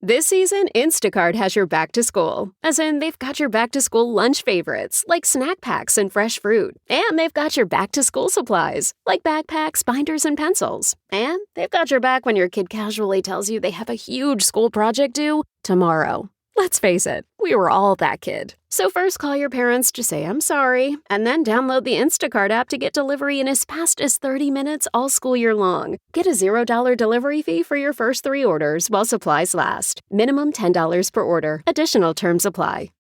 This season, Instacart has your back to school. As in, they've got your back to school lunch favorites, like snack packs and fresh fruit. And they've got your back to school supplies, like backpacks, binders, and pencils. And they've got your back when your kid casually tells you they have a huge school project due tomorrow. Let's face it, we were all that kid. So first call your parents to say I'm sorry, and then download the Instacart app to get delivery in as fast as 30 minutes all school year long. Get a $0 delivery fee for your first 3 orders while supplies last. Minimum $10 per order. Additional terms apply.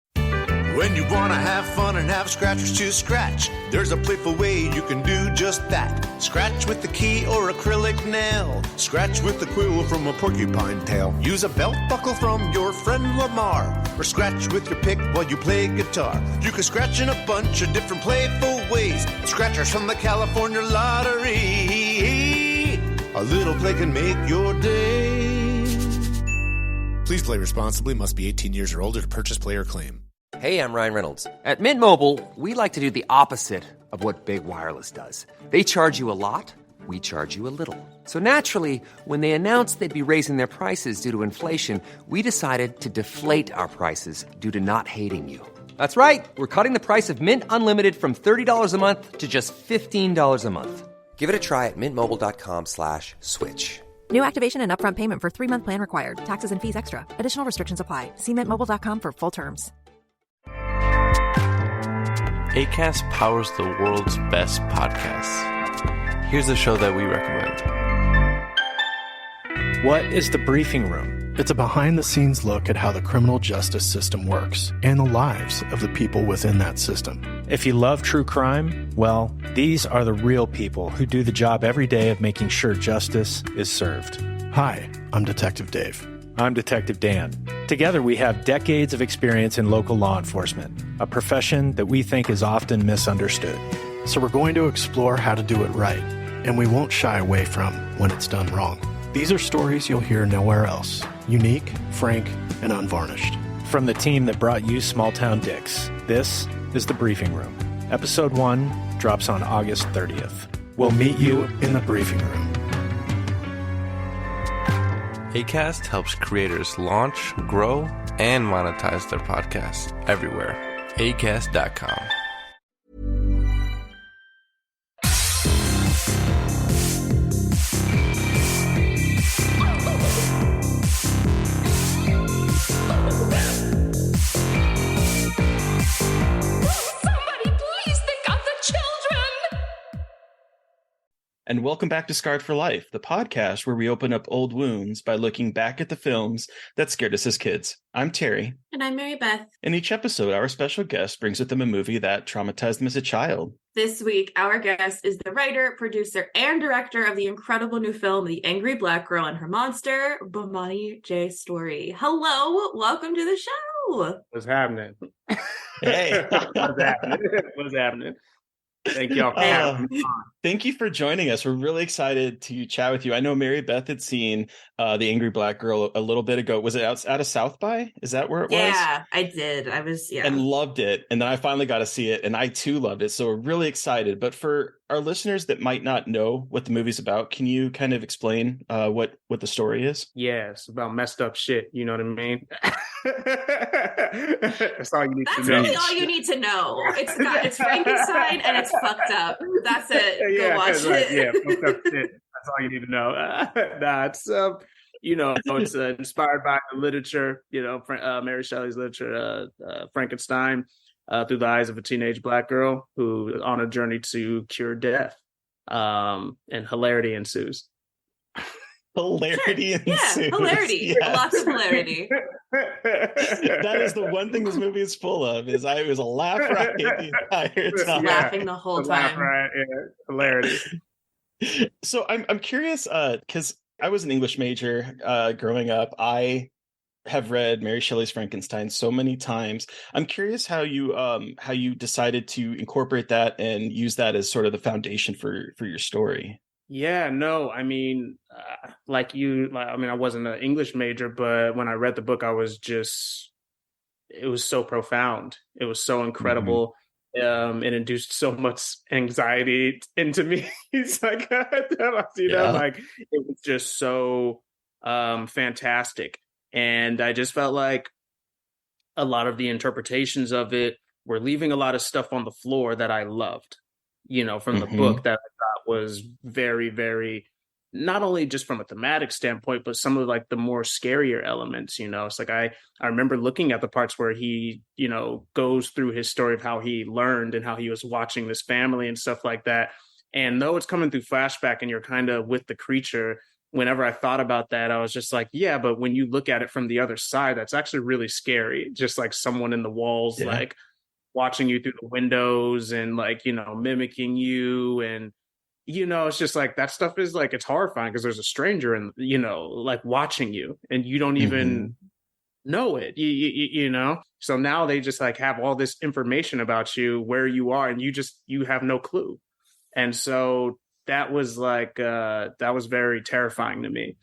When you want to have fun and have scratchers to scratch, there's a playful way you can do just that. Scratch with the key or acrylic nail. Scratch with the quill from a porcupine tail. Use a belt buckle from your friend Lamar. Or scratch with your pick while you play guitar. You can scratch in a bunch of different playful ways. Scratchers from the California Lottery. A little play can make your day. Please play responsibly. Must be 18 years or older to purchase, play, or claim. Hey, I'm Ryan Reynolds. At Mint Mobile, we like to do the opposite of what Big Wireless does. They charge you a lot, we charge you a little. So naturally, when they announced they'd be raising their prices due to inflation, we decided to deflate our prices due to not hating you. That's right. We're cutting the price of Mint Unlimited from $30 a month to just $15 a month. Give it a try at mintmobile.com/switch. New activation and upfront payment for 3-month plan required. Taxes and fees extra. Additional restrictions apply. See mintmobile.com for full terms. Acast powers the world's best podcasts. Here's a show that we recommend. What is The Briefing Room? It's a behind-the-scenes look at how the criminal justice system works and the lives of the people within that system. If you love true crime, well, these are the real people who do the job every day of making sure justice is served. Hi, I'm Detective Dave. I'm Detective Dan. Together, we have decades of experience in local law enforcement, a profession that we think is often misunderstood. So we're going to explore how to do it right, and we won't shy away from when it's done wrong. These are stories you'll hear nowhere else. Unique, frank, and unvarnished. From the team that brought you Small Town Dicks, this is The Briefing Room. Episode 1 drops on August 30th. We'll meet you in the briefing room. Acast helps creators launch, grow, and monetize their podcasts everywhere. Acast.com. And welcome back to Scarred for Life, the podcast where we open up old wounds by looking back at the films that scared us as kids. I'm Terry. And I'm Mary Beth. In each episode, our special guest brings with them a movie that traumatized them as a child. This week, our guest is the writer, producer, and director of the incredible new film, The Angry Black Girl and Her Monster, Bomani J. Story. Hello, welcome to the show. What's happening? Hey. What's happening? Thank y'all for having me on. Thank you for joining us. We're really excited to chat with you. I know Mary Beth had seen The Angry Black Girl a little bit ago. Was it out of South by? Is that where it was? Yeah, I did. And loved it. And then I finally got to see it, and I too loved it. So we're really excited. But for our listeners that might not know what the movie's about, can you kind of explain what the story is? Yeah, it's about messed up shit. You know what I mean? That's all you need to know. That's really all you need to know. It's Frankenstein and it's fucked up. That's it. Go watch it. Yeah, fucked up shit. That's all you need to know. It's inspired by the literature, Mary Shelley's literature, Frankenstein, through the eyes of a teenage black girl who is on a journey to cure death. And hilarity ensues. Hilarity ensues. Yeah, hilarity. Yes. Lots of hilarity. That is the one thing this movie is full of. It was a laugh riot the entire time. Laughing the whole time. Laugh riot, hilarity. So I'm curious because I was an English major growing up. I have read Mary Shelley's Frankenstein so many times. I'm curious how you decided to incorporate that and use that as sort of the foundation for your story. Yeah, no, I mean, I wasn't an English major, but when I read the book, it was so profound. It was so incredible. Mm-hmm. It induced so much anxiety into me. It's like, it was just so fantastic. And I just felt like a lot of the interpretations of it were leaving a lot of stuff on the floor that I loved, from the book that I thought was very, very, not only just from a thematic standpoint, but some of like the more scarier elements, it's like I remember looking at the parts where he, goes through his story of how he learned and how he was watching this family and stuff like that. And though it's coming through flashback and you're kind of with the creature, whenever I thought about that, I was just like, yeah, but when you look at it from the other side, that's actually really scary. Just like someone in the walls, like watching you through the windows and like, mimicking you. And, it's just like that stuff is like, it's horrifying because there's a stranger and, like watching you and you don't even know it, So now they just like have all this information about you, where you are, and you have no clue. And so that was like, that was very terrifying to me.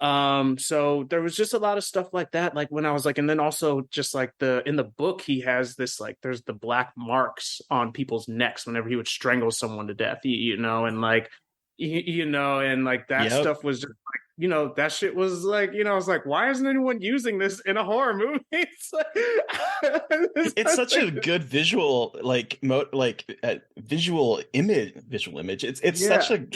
So there was just a lot of stuff like that, like when I was like, and then also just like in the book, he has this, like, there's the black marks on people's necks whenever he would strangle someone to death, and like, and like that stuff was just like, that shit was like, I was like, why isn't anyone using this in a horror movie? It's like, it's such a good visual, visual image. It's such a,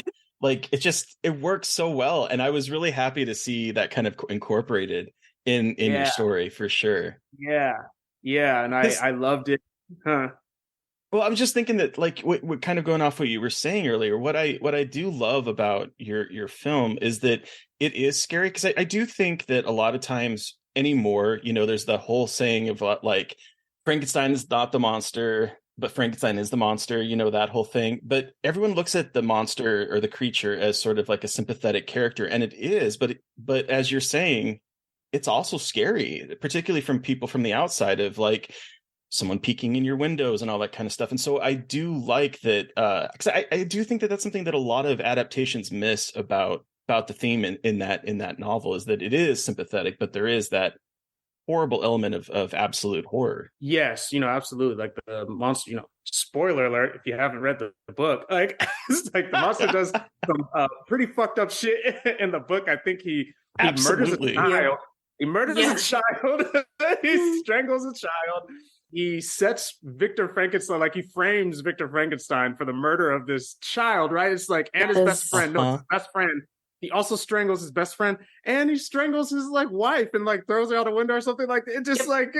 like, it works so well. And I was really happy to see that kind of incorporated in your story for sure. Yeah. And I loved it. Well, I'm just thinking that, like, what kind of going off what you were saying earlier, what I do love about your film is that it is scary, because I do think that a lot of times anymore, there's the whole saying of like Frankenstein is not the monster, but Frankenstein is the monster, that whole thing. But everyone looks at the monster or the creature as sort of like a sympathetic character, and it is, but as you're saying, it's also scary, particularly from people from the outside, of like someone peeking in your windows and all that kind of stuff. And so I do like that, because I do think that that's something that a lot of adaptations miss about the theme in that novel, is that it is sympathetic, but there is that horrible element of absolute horror. Yes, absolutely. Like the monster, spoiler alert, if you haven't read the book, like, it's like the monster does some pretty fucked up shit in the book. I think he murders a child. He murders a child. He strangles a child. He sets Victor Frankenstein, like he frames Victor Frankenstein for the murder of this child, right? It's like, and his best friend. No, it's his best friend. He also strangles his best friend, and he strangles his like wife and like throws her out a window or something like that. It just like,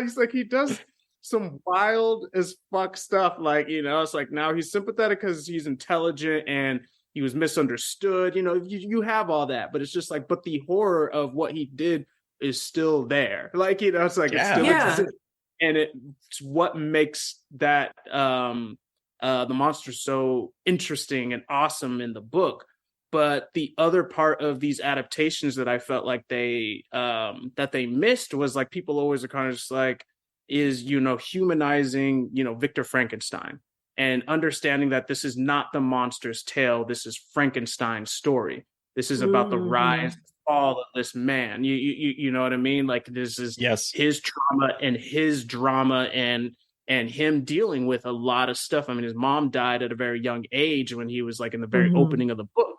he's like, he does some wild as fuck stuff. Like, it's like, now he's sympathetic because he's intelligent and he was misunderstood. You have all that, but it's just like, but the horror of what he did is still there. Like, it's like, it still exists. And it's what makes that, the monster so interesting and awesome in the book. But the other part of these adaptations that I felt like they missed was like, people always are kind of just like, is humanizing Victor Frankenstein and understanding that this is not the monster's tale, this is Frankenstein's story. This is about the rise and fall of this man. You know what I mean? Like, this is his trauma and his drama and him dealing with a lot of stuff. I mean, his mom died at a very young age when he was like in the very opening of the book.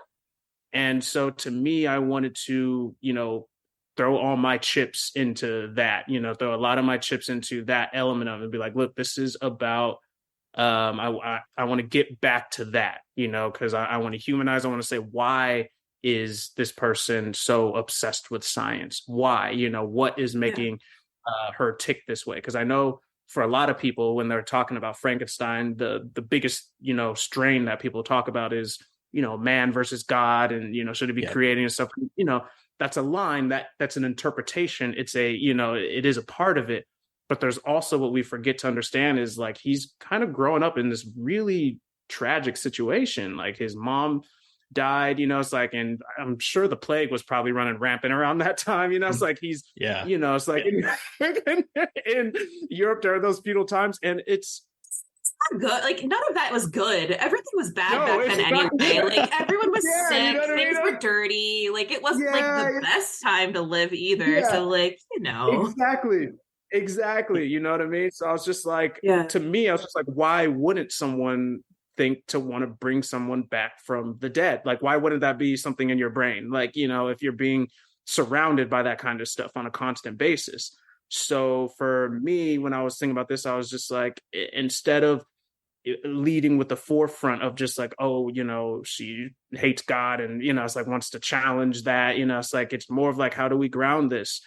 And so to me, I wanted to, throw all my chips into that, throw a lot of my chips into that element of it and be like, look, this is about, I want to get back to that, because I want to humanize. I want to say, why is this person so obsessed with science? Why, what is making her tick this way? Because I know, for a lot of people, when they're talking about Frankenstein, the biggest, strain that people talk about is, man versus God, and, should he be creating and stuff, that's a line that's an interpretation. It's it is a part of it, but there's also what we forget to understand is like, he's kind of growing up in this really tragic situation. Like, his mom died, it's like, and I'm sure the plague was probably running rampant around that time, it's like, he's it's like in Europe during those feudal times, and it's not good. Like, none of that was good. Everything was bad back then anyway. Like, everyone was sick, things were dirty, like, it wasn't like the best time to live either. So like, exactly, you know what I mean? So I was just like, to me, I was just like, why wouldn't someone think to want to bring someone back from the dead? Like, why wouldn't that be something in your brain? Like, if you're being surrounded by that kind of stuff on a constant basis. So for me, when I was thinking about this, I was just like, instead of leading with the forefront of just like, oh, you know, she hates God and, you know, it's like wants to challenge that, you know, it's like, it's more of like, how do we ground this?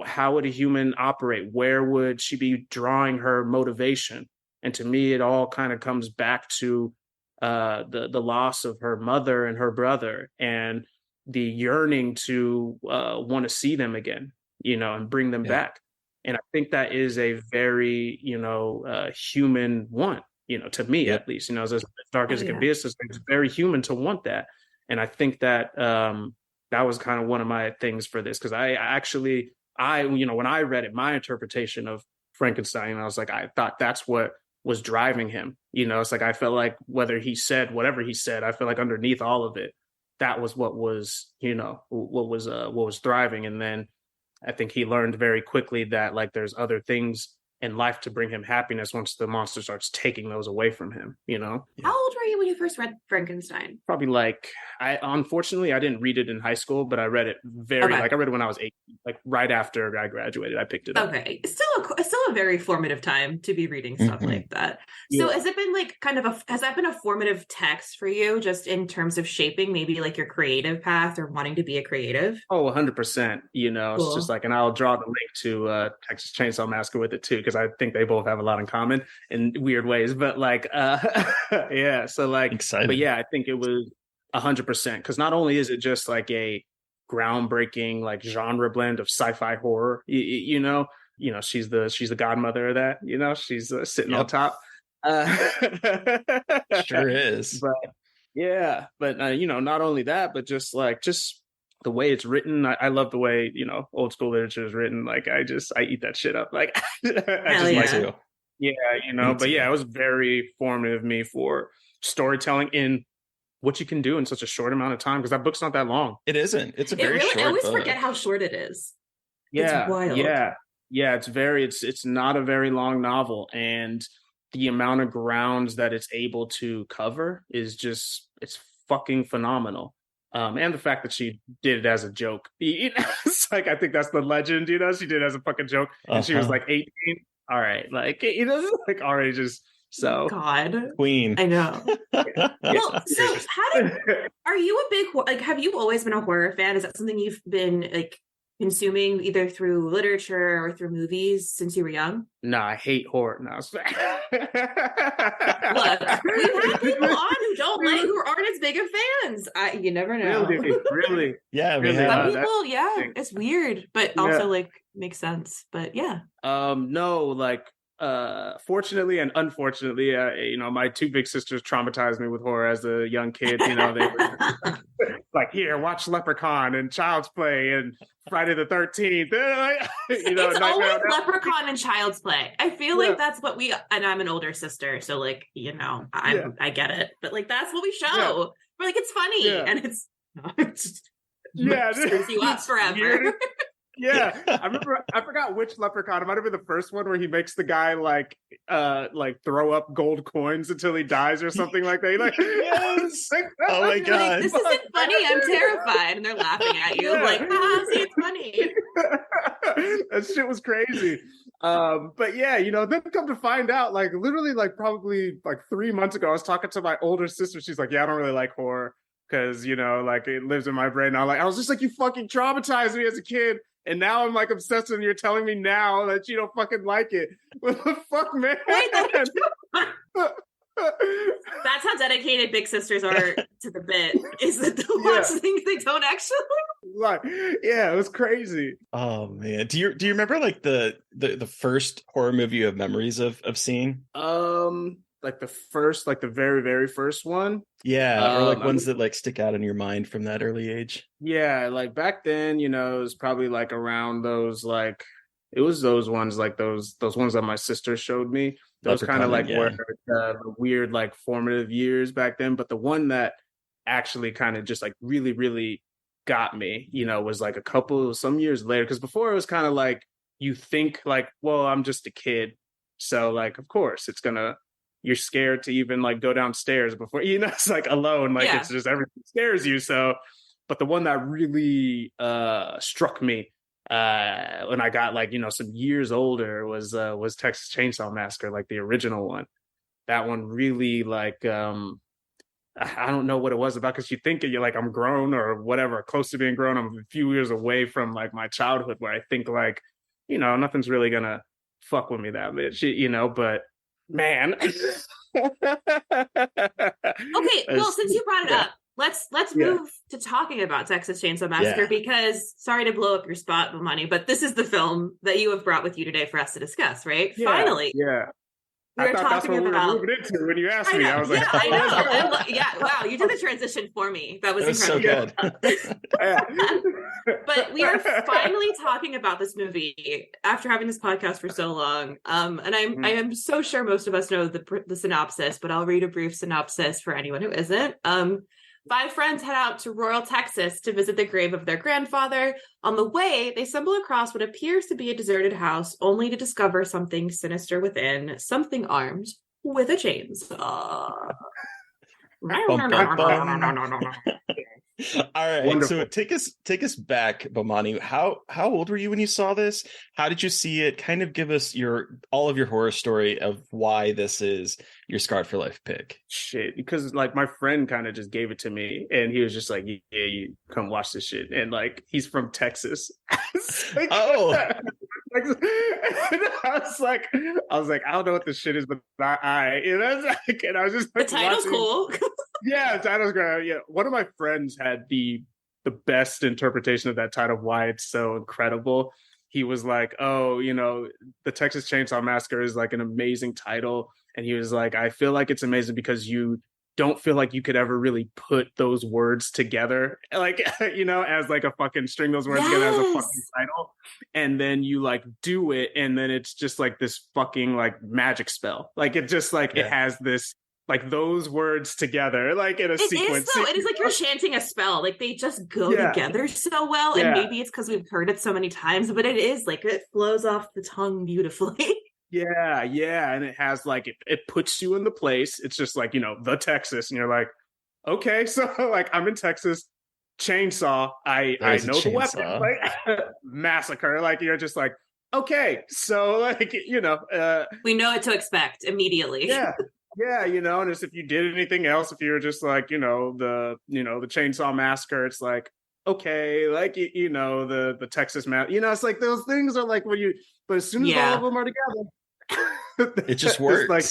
How would a human operate? Where would she be drawing her motivation? And to me, it all kind of comes back to the loss of her mother and her brother, and the yearning to want to see them again, you know, and bring them back. And I think that is a very, you know, human want, you know, to me at least, you know, as dark as it can be, it's very human to want that. And I think that that was kind of one of my things for this, because I, you know, when I read it, my interpretation of Frankenstein, I was like, I thought that's what was driving him. You know, it's like, I felt like whether he said whatever he said, I feel like underneath all of it, that was what was, you know, what was thriving. And then I think he learned very quickly that like there's other things in life to bring him happiness once the monster starts taking those away from him, you know? How old were you when you first read Frankenstein? Probably like, unfortunately, I didn't read it in high school, but I read it like I read it when I was 8, like right after I graduated, I picked it up. Okay. Still a very formative time to be reading stuff like that. So has it been like has that been a formative text for you, just in terms of shaping maybe like your creative path or wanting to be a creative? Oh, 100%. You know, It's just like, and I'll draw the link to Texas Chain Saw Massacre with it too, because I think they both have a lot in common in weird ways. But like, yeah. So like, exciting. But yeah, I think it was 100%, because not only is it just like a groundbreaking like genre blend of sci-fi horror, you know, she's the godmother of that. You know, she's sitting on top. Sure is. But yeah, but you know, not only that, but just the way it's written. I love the way, you know, old school literature is written. Like I eat that shit up. Like yeah, you know. But yeah, it was very formative me for storytelling in what you can do in such a short amount of time, because that book's not that long. It isn't. It's a very short book. I always forget how short it is. Yeah, it's wild. Yeah. It's not a very long novel, and the amount of grounds that it's able to cover is just, it's fucking phenomenal. And the fact that she did it as a joke, you know, it's like, I think that's the legend, you know, she did it as a fucking joke, and she was like 18. All right, like, you know, like already just so God queen. I know. Well, so are you a big, have you always been a horror fan? Is that something you've been like consuming either through literature or through movies since you were young? No, I hate horror. No, look, we've had people on who aren't as big of fans. You never know. Really? Yeah, some people. It's weird, but also like makes sense. But yeah. No, like. Fortunately and unfortunately, you know, my 2 big sisters traumatized me with horror as a young kid. You know, they were like, "Here, watch Leprechaun and Child's Play and Friday the 13th." You know, it's always Leprechaun and Child's Play. I feel like that's what and I'm an older sister, so like, you know, I get it, but like that's what we show. We're like, it's funny, and it's screws you up forever. Yeah, I forgot which Leprechaun. It might have been the first one where he makes the guy like throw up gold coins until he dies or something like that. Like, yes. Oh my God. Like, this isn't funny. I'm terrified. And they're laughing at you. Like, see, it's funny. That shit was crazy. But yeah, you know, then come to find out, like literally like probably like 3 months ago, I was talking to my older sister. She's like, yeah, I don't really like horror because, you know, like it lives in my brain. I was just like, you fucking traumatized me as a kid. And now I'm like obsessed, and you're telling me now that you don't fucking like it. What the fuck, man? That's how dedicated big sisters are to the bit, is that they'll watch things they don't actually like. Yeah, it was crazy. Oh man. Do you remember like the first horror movie you have memories of seeing? Like the very, very first one. Yeah, or like ones that like stick out in your mind from that early age. Yeah, like back then, you know, it was probably like around those, like it was those ones, like those ones that my sister showed me. Those kind of like were the weird, like formative years back then. But the one that actually kind of just like really, really got me, you know, was like some years later. Because before it was kind of like, you think like, well, I'm just a kid, so like, of course you're scared to even like go downstairs before, you know, it's like alone, like it's just everything scares you. So But the one that really struck me when I got like, some years older was Texas Chainsaw Massacre, like the original one. That one really like I don't know what it was about, because you think you're like, I'm grown or whatever, close to being grown. I'm a few years away from like my childhood, where I think like, nothing's really gonna fuck with me that much, but man. Okay, well, since you brought it up, let's move to talking about Texas Chainsaw Massacre, because sorry to blow up your spot, Bomani, but this is the film that you have brought with you today for us to discuss, right? Finally. Yeah. I thought that's what we were moving into when you asked me. I was like, I know. Wow, you did the transition for me. That was incredible. So good. But we are finally talking about this movie after having this podcast for so long. And I am so sure most of us know the synopsis, but I'll read a brief synopsis for anyone who isn't. 5 friends head out to rural Texas to visit the grave of their grandfather. On the way, they stumble across what appears to be a deserted house, only to discover something sinister within, something armed with a chainsaw. All right. Wonderful. So take us back, Bomani. How old were you when you saw this? How did you see it? Kind of give us all of your horror story of why this is your Scarred for Life pick. Shit, because like my friend kind of just gave it to me, and he was just like, "Yeah, you come watch this shit." And like, he's from Texas. Like, oh. I was like, I don't know what this shit is, but and I was just like, the title's cool. Yeah, the title's great. Yeah, one of my friends had the best interpretation of that title, why it's so incredible. He was like, "Oh, the Texas Chainsaw Massacre is like an amazing title," and he was like, "I feel like it's amazing because you don't feel like you could ever really put those words together, like, as like a fucking string those words together as a fucking title. And then you like do it. And then it's just like this fucking like magic spell. Like it just like, it has this, like those words together, like in a sequence. It is like you're chanting a spell. Like they just go together so well. And maybe it's because we've heard it so many times, but it is like, it flows off the tongue beautifully. Yeah. And it has like, it puts you in the place. It's just like, the Texas. And you're like, okay, so like I'm in Texas, chainsaw. I know the weapon, like massacre. Like you're just like, okay, so like, we know what to expect immediately. Yeah, and it's if you did anything else, if you were just like, the Chainsaw Massacre, it's like, okay, like, the Texas it's like those things are like but as soon as all of them are together, it just works. Like,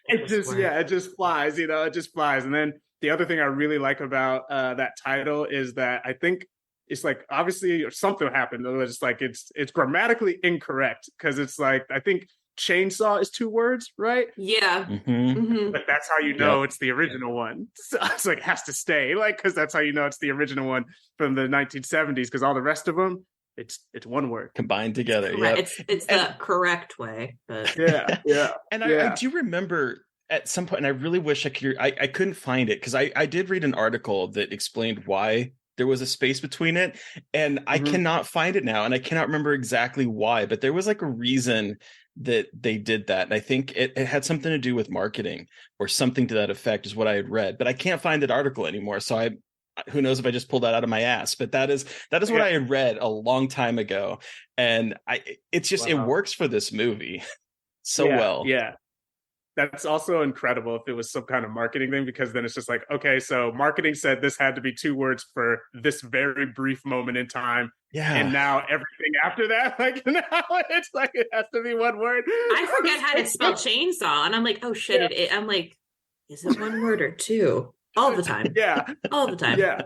it just flies, it just flies. And then the other thing I really like about that title is that I think it's like, obviously something happened. It's like, it's grammatically incorrect because it's like, I think chainsaw is 2 words, right? Yeah. But that's how it's the original one. So it's like, it has to stay, like, because that's how it's the original one from the 1970s, because all the rest of them, it's one word combined together. It's the correct way. But yeah. And I do remember at some point, and I really wish I could. I couldn't find it because I did read an article that explained why there was a space between it, and I cannot find it now, and I cannot remember exactly why. But there was like a reason that they did that, and I think it had something to do with marketing or something to that effect, is what I had read. But I can't find that article anymore, so who knows if I just pulled that out of my ass, but that is what I had read a long time ago. And it works for this movie so well. Yeah. That's also incredible if it was some kind of marketing thing, because then it's just like, okay, so marketing said this had to be 2 words for this very brief moment in time. Yeah. And now everything after that, like now it's like, it has to be 1 word. I forget how to spell chainsaw. And I'm like, oh shit. I'm like, is it 1 word or 2? All the time. Yeah. All the time. Yeah.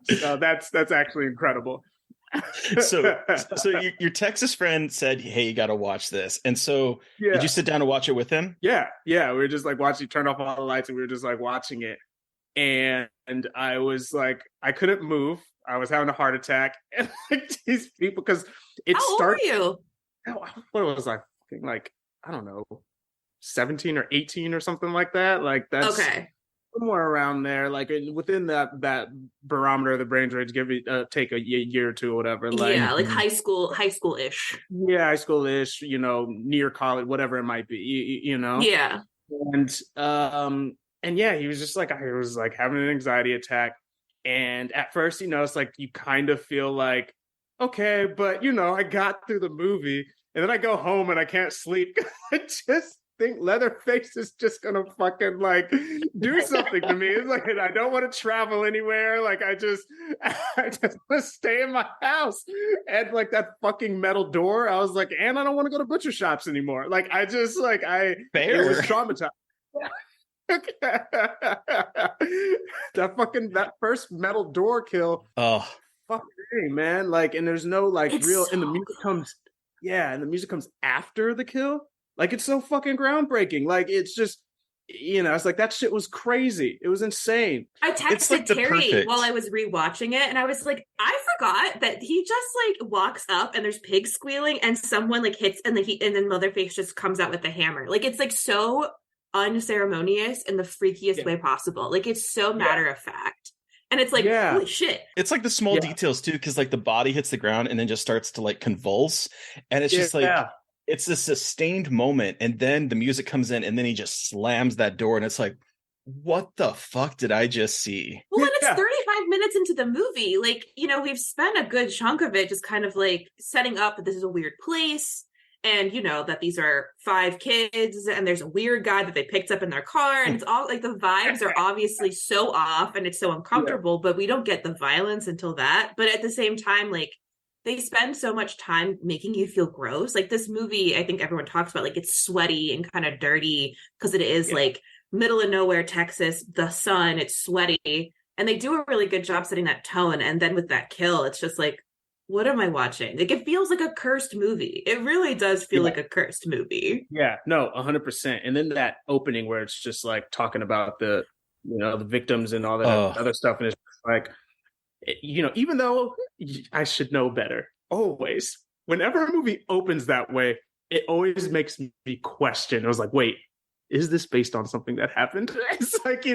So that's actually incredible. So your Texas friend said, hey, you got to watch this. And so did you sit down and watch it with him? Yeah. We were just like watching, turned off all the lights, and we were just like watching it. And I was like, I couldn't move. I was having a heart attack. And like these people, because it started. How old were you? What was I? Like, I don't know, 17 or 18 or something like that. Like that's okay. Somewhere around there, like within that barometer of the brain range, take a year or 2 or whatever. Like, like high school-ish. Yeah, high school-ish, near college, whatever it might be, Yeah. And yeah, he was just like, I was like having an anxiety attack. And at first, it's like you kind of feel like, okay, but I got through the movie, and then I go home and I can't sleep. I just think Leatherface is just gonna fucking like do something to me. It's like I don't want to travel anywhere. Like I just want to stay in my house. And like that fucking metal door, I was like, and I don't want to go to butcher shops anymore. Like I just like it was traumatized. that first metal door kill. Oh, fucking hey, man! Like, and there's no like It's real, so and the music comes, and the music comes after the kill. Like, it's so fucking groundbreaking. Like, it's just, it's like that shit was crazy. It was insane. I texted like Terry while I was rewatching it, and I was like, I forgot that he just like walks up and there's pigs squealing, and someone like hits, and then Leatherface just comes out with the hammer. Like, it's like so unceremonious in the freakiest way possible. Like, it's so matter of fact. And it's like, holy shit. It's like the small details too, because like the body hits the ground and then just starts to like convulse. And it's just like, it's a sustained moment. And then the music comes in and then he just slams that door. And it's like, what the fuck did I just see? Well, and it's 35 minutes into the movie. Like, we've spent a good chunk of it just kind of like setting up that this is a weird place. And, that these are 5 kids and there's a weird guy that they picked up in their car. And it's all like the vibes are obviously so off and it's so uncomfortable, but we don't get the violence until that. But at the same time, like they spend so much time making you feel gross. Like this movie, I think everyone talks about, like it's sweaty and kind of dirty because it is like middle of nowhere, Texas, the sun, it's sweaty. And they do a really good job setting that tone. And then with that kill, it's just like, what am I watching? Like, it feels like a cursed movie. It really does feel like a cursed movie. Yeah, no, 100%. And then that opening where it's just like talking about the, the victims and all that other stuff. And it's like, even though I should know better, always, whenever a movie opens that way, it always makes me question. I was like, wait, is this based on something that happened? It's like,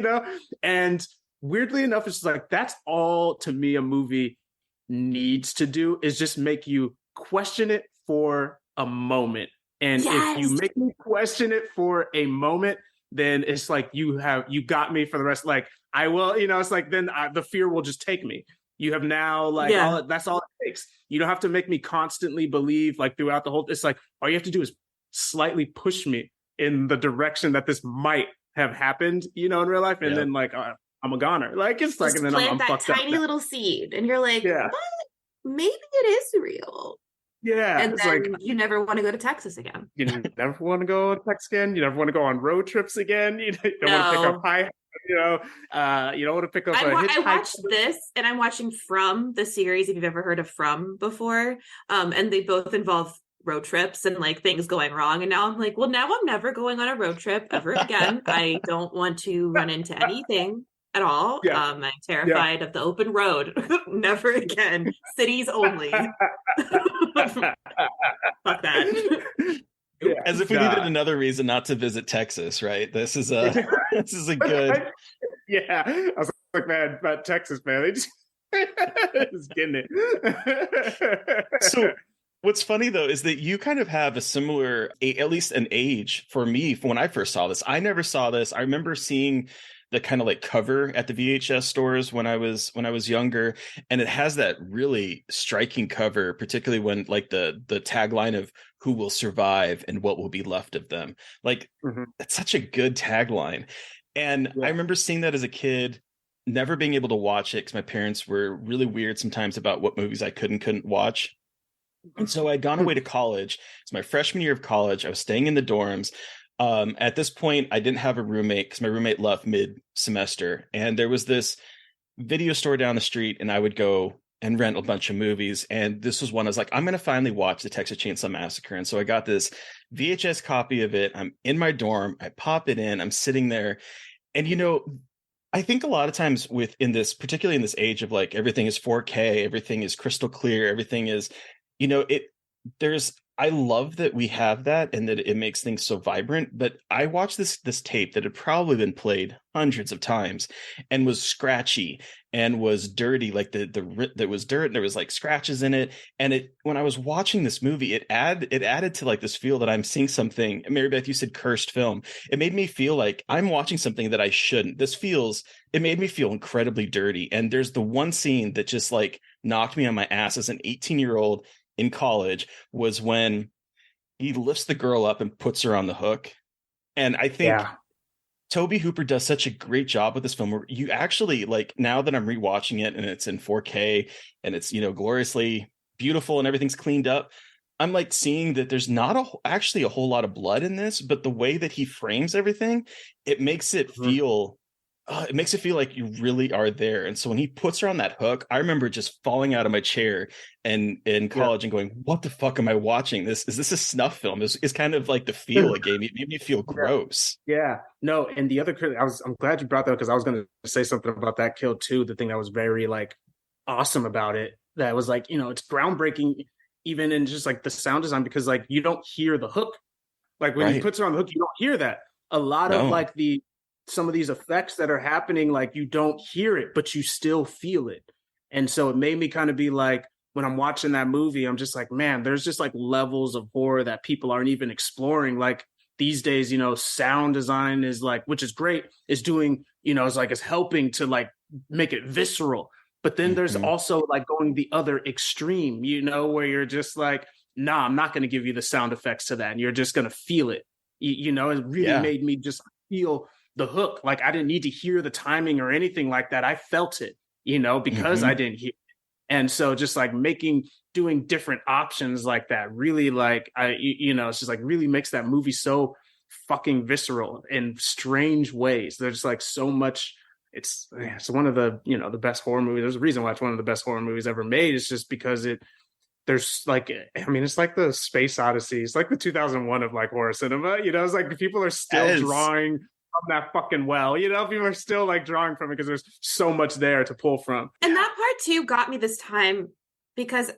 and weirdly enough, it's like, that's all to me a movie needs to do, is just make you question it for a moment. And if you make me question it for a moment, then it's like you got me for the rest. Like I will, it's like then the fear will just take me. You have now like that's all it takes. You don't have to make me constantly believe like throughout the whole. It's like all you have to do is slightly push me in the direction that this might have happened, in real life, and then like I'm a goner. Like it's like, just and then I'm that fucked tiny up. little seed, and you're like, what? Maybe it is real. Yeah, and it's then like you never want to go to Texas again. You never want to go to Texas again. You never want to go on road trips again. You don't want to pick up high. You don't want to pick up. I watched this, and I'm watching From, the series. If you've ever heard of From before, and they both involve road trips and like things going wrong. And now I'm like, well, now I'm never going on a road trip ever again. I don't want to run into anything at all. I'm terrified of the open road. Never again. Cities only. Fuck that. As if we needed another reason not to visit Texas, right? This is a good. I was like, man, about Texas, man. They just getting it. So what's funny though is that you kind of have a similar, at least an age for me. For when I first saw this, I never saw this. I remember seeing the kind of like cover at the VHS stores when I was younger, and it has that really striking cover, particularly when like the tagline of "Who will survive and what will be left of them." Like that's such a good tagline, and I remember seeing that as a kid, never being able to watch it because my parents were really weird sometimes about what movies I could and couldn't watch. And so I'd gone away to college. It's my freshman year of college. I was staying in the dorms. At this point, I didn't have a roommate because my roommate left mid-semester. And there was this video store down the street, and I would go and rent a bunch of movies. And this was one I was like, I'm going to finally watch the Texas Chain Saw Massacre. And so I got this VHS copy of it. I'm in my dorm. I pop it in. I'm sitting there. And, I think a lot of times particularly in this age of like everything is 4K, everything is crystal clear, everything is, there's I love that we have that and that it makes things so vibrant. But I watched this tape that had probably been played hundreds of times and was scratchy and was dirty, like there was dirt and there was like scratches in it. And it, when I was watching this movie, it added to like this feel that I'm seeing something. Mary Beth, you said cursed film. It made me feel like I'm watching something that I shouldn't. It made me feel incredibly dirty. And there's the one scene that just like knocked me on my ass as an 18-year-old in college, was when he lifts the girl up and puts her on the hook. And I think Tobe Hooper does such a great job with this film, where you actually, like, now that I'm rewatching it and it's in 4K and it's, you know, gloriously beautiful and everything's cleaned up, I'm like seeing that there's not actually a whole lot of blood in this, but the way that he frames everything, it makes it feel like you really are there. And so when he puts her on that hook, I remember just falling out of my chair and in college and going, what the fuck am I watching? Is this a snuff film? Is kind of like the feel it gave me. It made me feel gross. Yeah. No, and the other I'm glad you brought that up, because I was going to say something about that kill too. The thing that was very like awesome about it, that was like, you know, it's groundbreaking even in just like the sound design, because like you don't hear the hook. Like when he puts her on the hook, you don't hear that. A lot of like some of these effects that are happening, like you don't hear it, but you still feel it. And so it made me kind of be like, when I'm watching that movie, I'm just like, man, there's just like levels of horror that people aren't even exploring. Like these days, you know, sound design is like, which is great, is doing, you know, it's helping to like make it visceral. But then there's also like going the other extreme, you know, where you're just like, nah, I'm not going to give you the sound effects to that. And you're just going to feel it. You know, it really made me just feel the hook. Like I didn't need to hear the timing or anything like that. I felt it, you know, because I didn't hear it. And so just like doing different options like that, really like, you know, it's just like really makes that movie so fucking visceral in strange ways. There's like so much, it's one of the, you know, the best horror movies. There's a reason why it's one of the best horror movies ever made. It's just because there's like, I mean, it's like the Space Odyssey. It's like the 2001 of like horror cinema, you know, it's like people are still drawing from that fucking well, you know, people are still like drawing from it because there's so much there to pull from. And that part too got me this time, because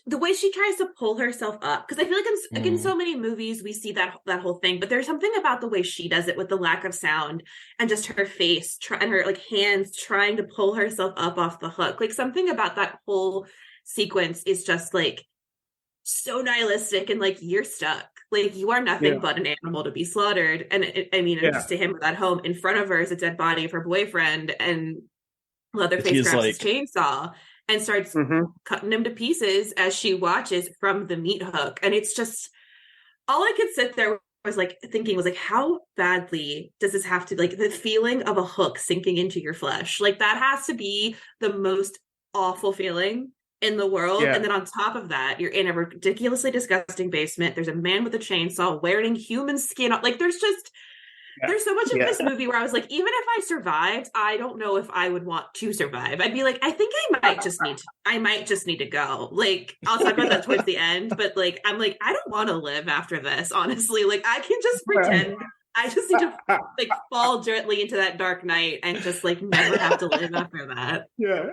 the way she tries to pull herself up, because I feel like in so many movies we see that whole thing, but there's something about the way she does it with the lack of sound and just her face and her like hands trying to pull herself up off the hook. Like something about that whole sequence is just like so nihilistic and like you're stuck. Like you are nothing but an animal to be slaughtered. And just to him at home in front of her is a dead body of her boyfriend, and Leatherface grabs his chainsaw and starts cutting him to pieces as she watches from the meat hook. And it's just, all I could sit there was like thinking was like, how badly does this have to, like the feeling of a hook sinking into your flesh? Like that has to be the most awful feeling in the world. And then on top of that, you're in a ridiculously disgusting basement. There's a man with a chainsaw wearing human skin. Like there's just, there's so much of this movie where I was like, even if I survived, I don't know if I would want to survive. I'd be like, I think I might just need to go. Like, I'll talk about that towards the end, but like, I'm like, I don't want to live after this, honestly. Like, I can just pretend I just need to like fall gently into that dark night and just like never have to live after that. Yeah.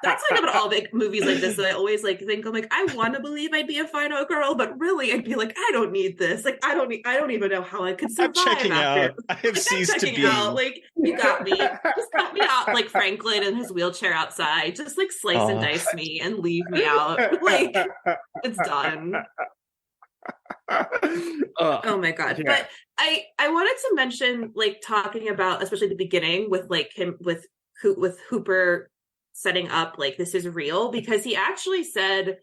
That's like about all big movies like this that I always like think, I'm like, I want to believe I'd be a final girl, but really I'd be like, I don't need this. Like I don't even know how I could survive. I'm checking out. I have ceased to be. Like you got me. Just cut me out like Franklin in his wheelchair outside. Just like slice and dice me and leave me out. Like it's done. Oh my god. But I wanted to mention, like, talking about especially the beginning with like him with Hooper setting up like this is real, because he actually said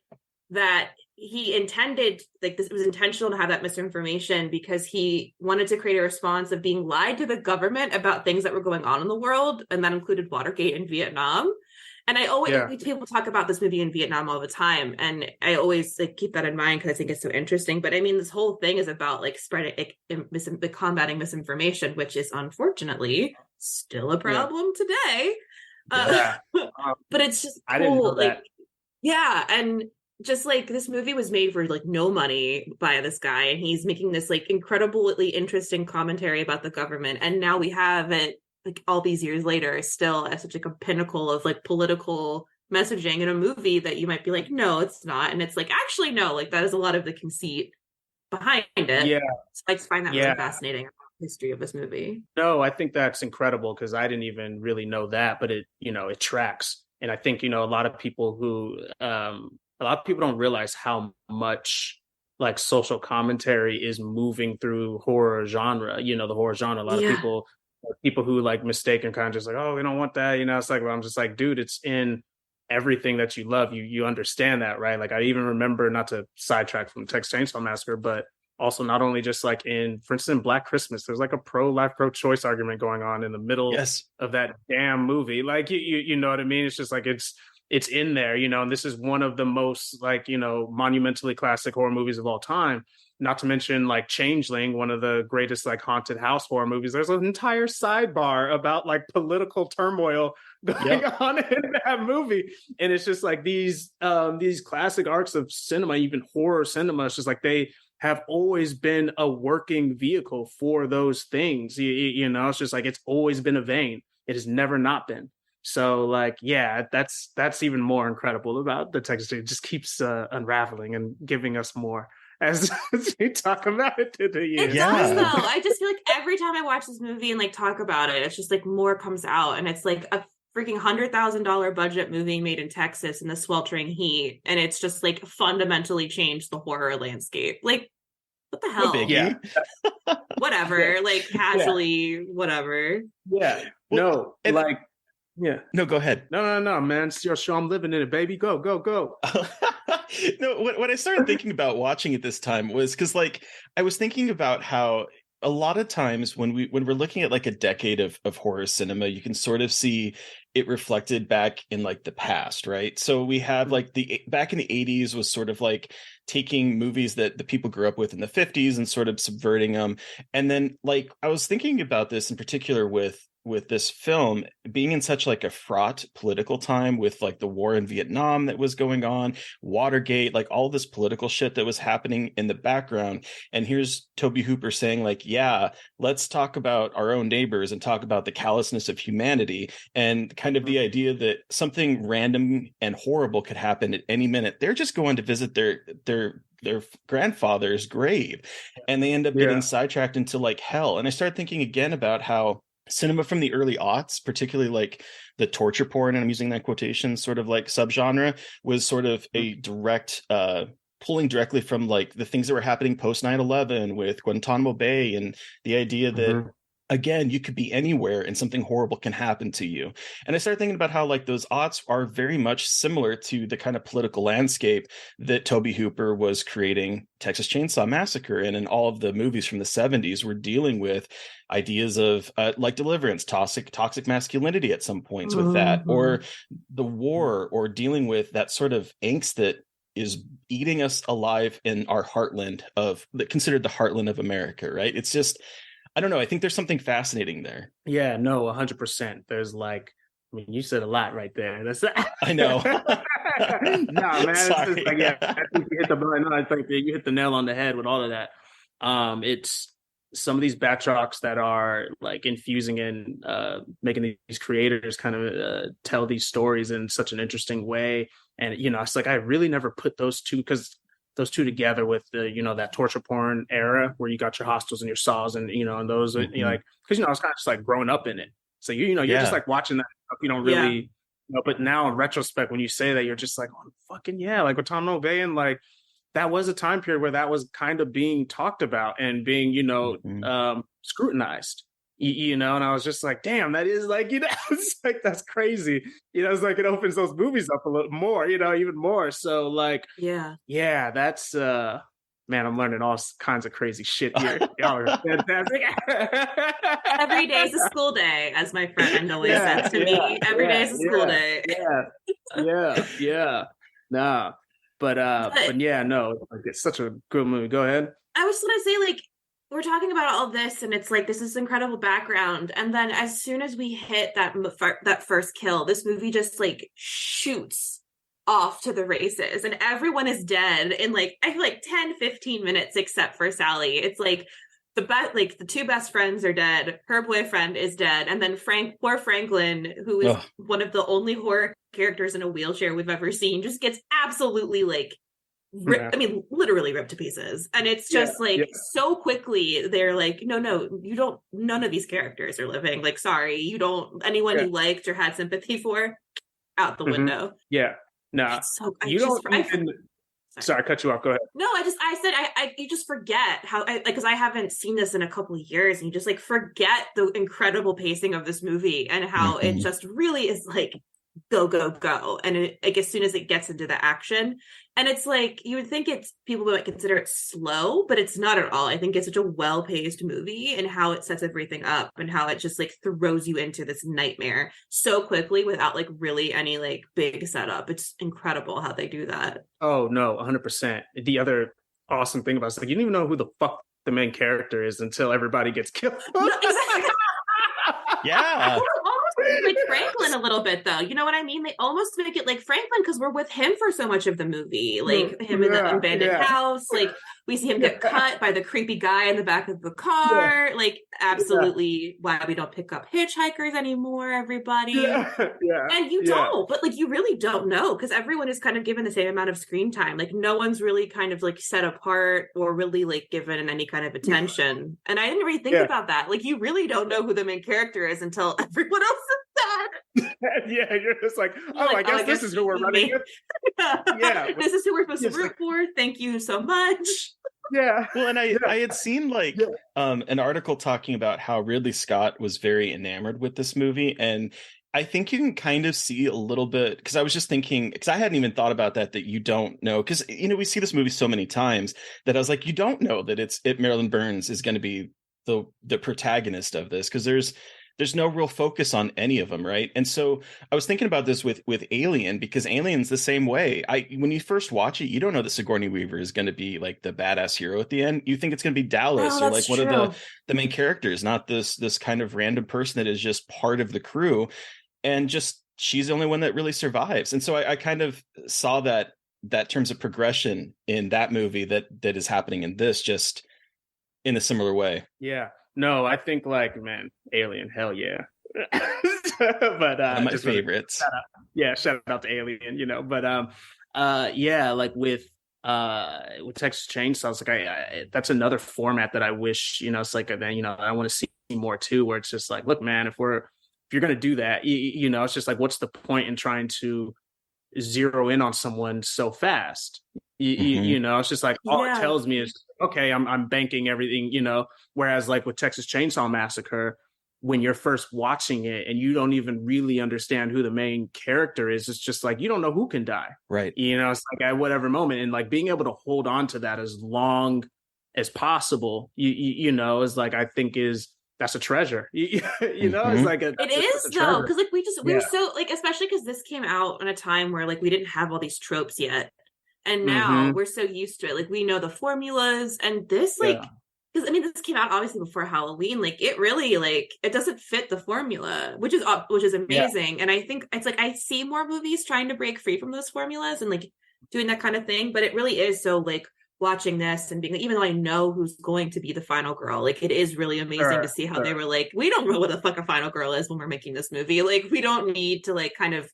that he intended, like, this was intentional to have that misinformation because he wanted to create a response of being lied to the government about things that were going on in the world, and that included Watergate and Vietnam. And I always, people talk about this movie in Vietnam all the time. And I always like keep that in mind because I think it's so interesting. But I mean, this whole thing is about like spreading, combating misinformation, which is unfortunately still a problem today. But it's just cool. I didn't know that. Like, and just like this movie was made for like no money by this guy. And he's making this like incredibly interesting commentary about the government. And now we have it, like all these years later, still as such like a pinnacle of like political messaging in a movie that you might be like, no, it's not. And it's like, actually, no, like that is a lot of the conceit behind it. Yeah. So I just find that really fascinating about the history of this movie. No, I think that's incredible because I didn't even really know that, but it, it tracks. And I think, a lot of people don't realize how much like social commentary is moving through horror genre, the horror genre. A lot of people who like mistake and kind of just like, oh, we don't want that. It's like, well, I'm just like, dude, it's in everything that you love. You understand that, right? Like I even remember, not to sidetrack from Texas Chain Saw Massacre, but also not only just like for instance, Black Christmas, there's like a pro-life, pro-choice argument going on in the middle of that damn movie. Like, you know what I mean? It's just like, it's in there, and this is one of the most like, monumentally classic horror movies of all time. Not to mention like Changeling, one of the greatest like haunted house horror movies. There's an entire sidebar about like political turmoil going on in that movie. And it's just like these classic arcs of cinema, even horror cinema, it's just like they have always been a working vehicle for those things. It's just like, it's always been a vein. It has never not been. So like, yeah, that's even more incredible about the Texas. It just keeps unraveling and giving us more as we talk about it through the years. It does, though. I just feel like every time I watch this movie and like talk about it, it's just like more comes out, and it's like a freaking $100,000 budget movie made in Texas in the sweltering heat, and it's just like fundamentally changed the horror landscape. Like, what the hell? Yeah. Whatever. Like casually, whatever. Yeah. No, like. Yeah. No, go ahead. No, man. It's your show. I'm living in it, baby. Go. No, what I started thinking about watching it this time was because, like, I was thinking about how a lot of times when we're looking at like a decade of horror cinema, you can sort of see it reflected back in like the past, right? So we have like back in the 80s was sort of like taking movies that the people grew up with in the 50s and sort of subverting them. And then like I was thinking about this in particular with this film being in such like a fraught political time with like the war in Vietnam that was going on, Watergate, like all this political shit that was happening in the background. And here's Tobe Hooper saying like, yeah, let's talk about our own neighbors and talk about the callousness of humanity, and kind of the idea that something random and horrible could happen at any minute. They're just going to visit their grandfather's grave, and they end up getting sidetracked into like hell. And I started thinking again about how cinema from the early aughts, particularly like the torture porn, and I'm using that quotation, sort of like subgenre, was sort of a direct pulling directly from like the things that were happening post 9/11 with Guantanamo Bay, and the idea that again, you could be anywhere and something horrible can happen to you. And I started thinking about how like those aughts are very much similar to the kind of political landscape that Tobe Hooper was creating Texas Chain Saw Massacre in, and all of the movies from the 70s were dealing with ideas of like Deliverance, toxic masculinity at some points with that, or the war, or dealing with that sort of angst that is eating us alive in our heartland considered the heartland of America, right? It's just, I don't know. I think there's something fascinating there. Yeah, no, 100%. There's like, I mean, you said a lot right there. That's I know. Nah, man. Sorry. It's just like, yeah, I think you hit the nail on the head with all of that. It's some of these backdrops that are like infusing in, making these creators kind of tell these stories in such an interesting way. And, it's like, I really never put those two together with the, that torture porn era where you got your Hostels and your Saws and, and those, like, because, I was kind of just like growing up in it. So, you're just like watching that stuff. You don't really, but now in retrospect, when you say that, you're just like, oh, fucking yeah. Like with Tom Bay, and like, that was a time period where that was kind of being talked about and being, scrutinized. And I was just like, damn, that is like, it's like, that's crazy. It's like, it opens those movies up a little more, even more. So like, yeah, that's, man, I'm learning all kinds of crazy shit here. Y'all are fantastic. Every day is a school day, as my friend always says to me. Every day is a school day. Yeah. Nah, but yeah, no, like, it's such a good movie. Go ahead. I was going to say, like, we're talking about all this, and it's like, this is incredible background. And then as soon as we hit that first kill, this movie just like shoots off to the races, and everyone is dead in like, I feel like 10-15 minutes, except for Sally. It's like the two best friends are dead, her boyfriend is dead, and then poor Franklin, who is one of the only horror characters in a wheelchair we've ever seen just gets absolutely like I mean, literally ripped to pieces. And it's just so quickly they're like, no, you don't, none of these characters are living. Like, sorry, you don't, anyone you liked or had sympathy for, out the window. Yeah. No, you don't even, sorry, I cut you off. Go ahead. No, I said, you just forget how, because I haven't seen this in a couple of years, and you just like forget the incredible pacing of this movie and how it just really is like, go, go, go. And like, as soon as it gets into the action, and it's like, you would think it's, people might consider it slow, but it's not at all. I think it's such a well-paced movie, and how it sets everything up and how it just like throws you into this nightmare so quickly without like really any like big setup. It's incredible how they do that. Oh no, 100%. The other awesome thing about it is like, you don't even know who the fuck the main character is until everybody gets killed. No, exactly. Yeah. Like Franklin a little bit, though. You know what I mean? They almost make it like Franklin because we're with him for so much of the movie. Like him in the abandoned house. Like we see him get cut by the creepy guy in the back of the car. Like absolutely why we don't pick up hitchhikers anymore, everybody. And you don't, but like you really don't know, because everyone is kind of given the same amount of screen time. Like no one's really kind of like set apart or really like given any kind of attention. And I didn't really think about that. Like you really don't know who the main character is until everyone else is dead. You're just like, I guess this is who we're running with. This is who we're supposed to root for. Thank you so much. Well, and I had seen like an article talking about how Ridley Scott was very enamored with this movie, and I think you can kind of see a little bit, because I was just thinking, because I hadn't even thought about that you don't know, because we see this movie so many times that I was like, you don't know that Marilyn Burns is going to be the protagonist of this, because there's no real focus on any of them, right? And so I was thinking about this with Alien, because Alien's the same way. When you first watch it, you don't know that Sigourney Weaver is going to be like the badass hero at the end. You think it's going to be Dallas or like one of the main characters, not this kind of random person that is just part of the crew, and just she's the only one that really survives. And so I kind of saw that terms of progression in that movie that is happening in this, just in a similar way. Yeah. No, I think like, man, Alien, hell yeah. But one of my favorites. Shout out to Alien, But like with Texas Chain Saw, it's like that's another format that I wish, it's like I want to see more too, where it's just like, look, man, if you're gonna do that, it's just like, what's the point in trying to zero in on someone so fast? It's just like all it tells me is, okay, I'm banking everything, whereas like with Texas Chain Saw Massacre, when you're first watching it and you don't even really understand who the main character is, it's just like you don't know who can die, right? It's like at whatever moment, and like being able to hold on to that as long as possible, is like, I think that's a treasure. It's like it is though, because like we were so like, especially because this came out in a time where like we didn't have all these tropes yet. And now we're so used to it. Like we know the formulas, and this like, because I mean, this came out obviously before Halloween. Like it really like, it doesn't fit the formula, which is amazing. And I think it's like, I see more movies trying to break free from those formulas and like doing that kind of thing. But it really is so like watching this and being like, even though I know who's going to be the final girl, like it is really amazing to see how they were like, we don't know what the fuck a final girl is when we're making this movie. Like we don't need to like kind of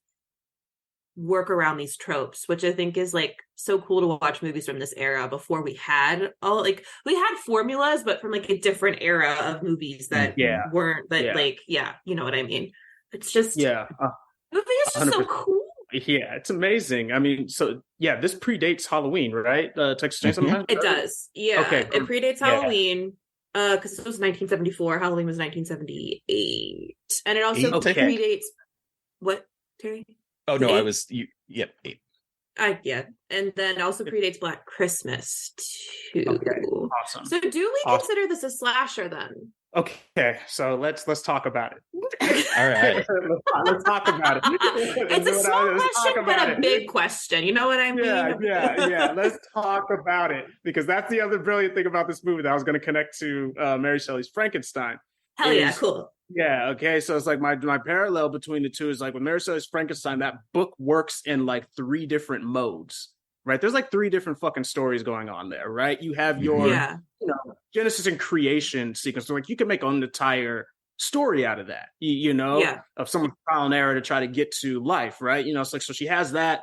work around these tropes, which I think is like so cool to watch movies from this era before we had we had formulas, but from like a different era of movies that weren't, but like, you know what I mean? It's just, movie is just 100%. So cool. Yeah, it's amazing. I mean, so this predates Halloween, right? Texas Chain Saw Massacre? It does. Yeah. Okay. It predates Halloween. Because it was 1974. Halloween was 1978. And it also predates what, Terry? Oh no, I was 8. And then it also predates Black Christmas too. Okay, awesome. So do we consider this a slasher then? Okay, so let's talk about it. All right, let's talk about it. It's a small question, but a big question. You know what I mean? Yeah. Let's talk about it, because that's the other brilliant thing about this movie that I was going to connect to Mary Shelley's Frankenstein. Hell yeah, cool. Yeah, okay. So it's like my parallel between the two is like with Mary Shelley's Frankenstein, that book works in like 3 different modes, right? There's like 3 different fucking stories going on there, right? You have your Genesis and creation sequence. So like you can make an entire story out of that, you know, of someone's trial and error to try to get to life, right? You know, it's like, so she has that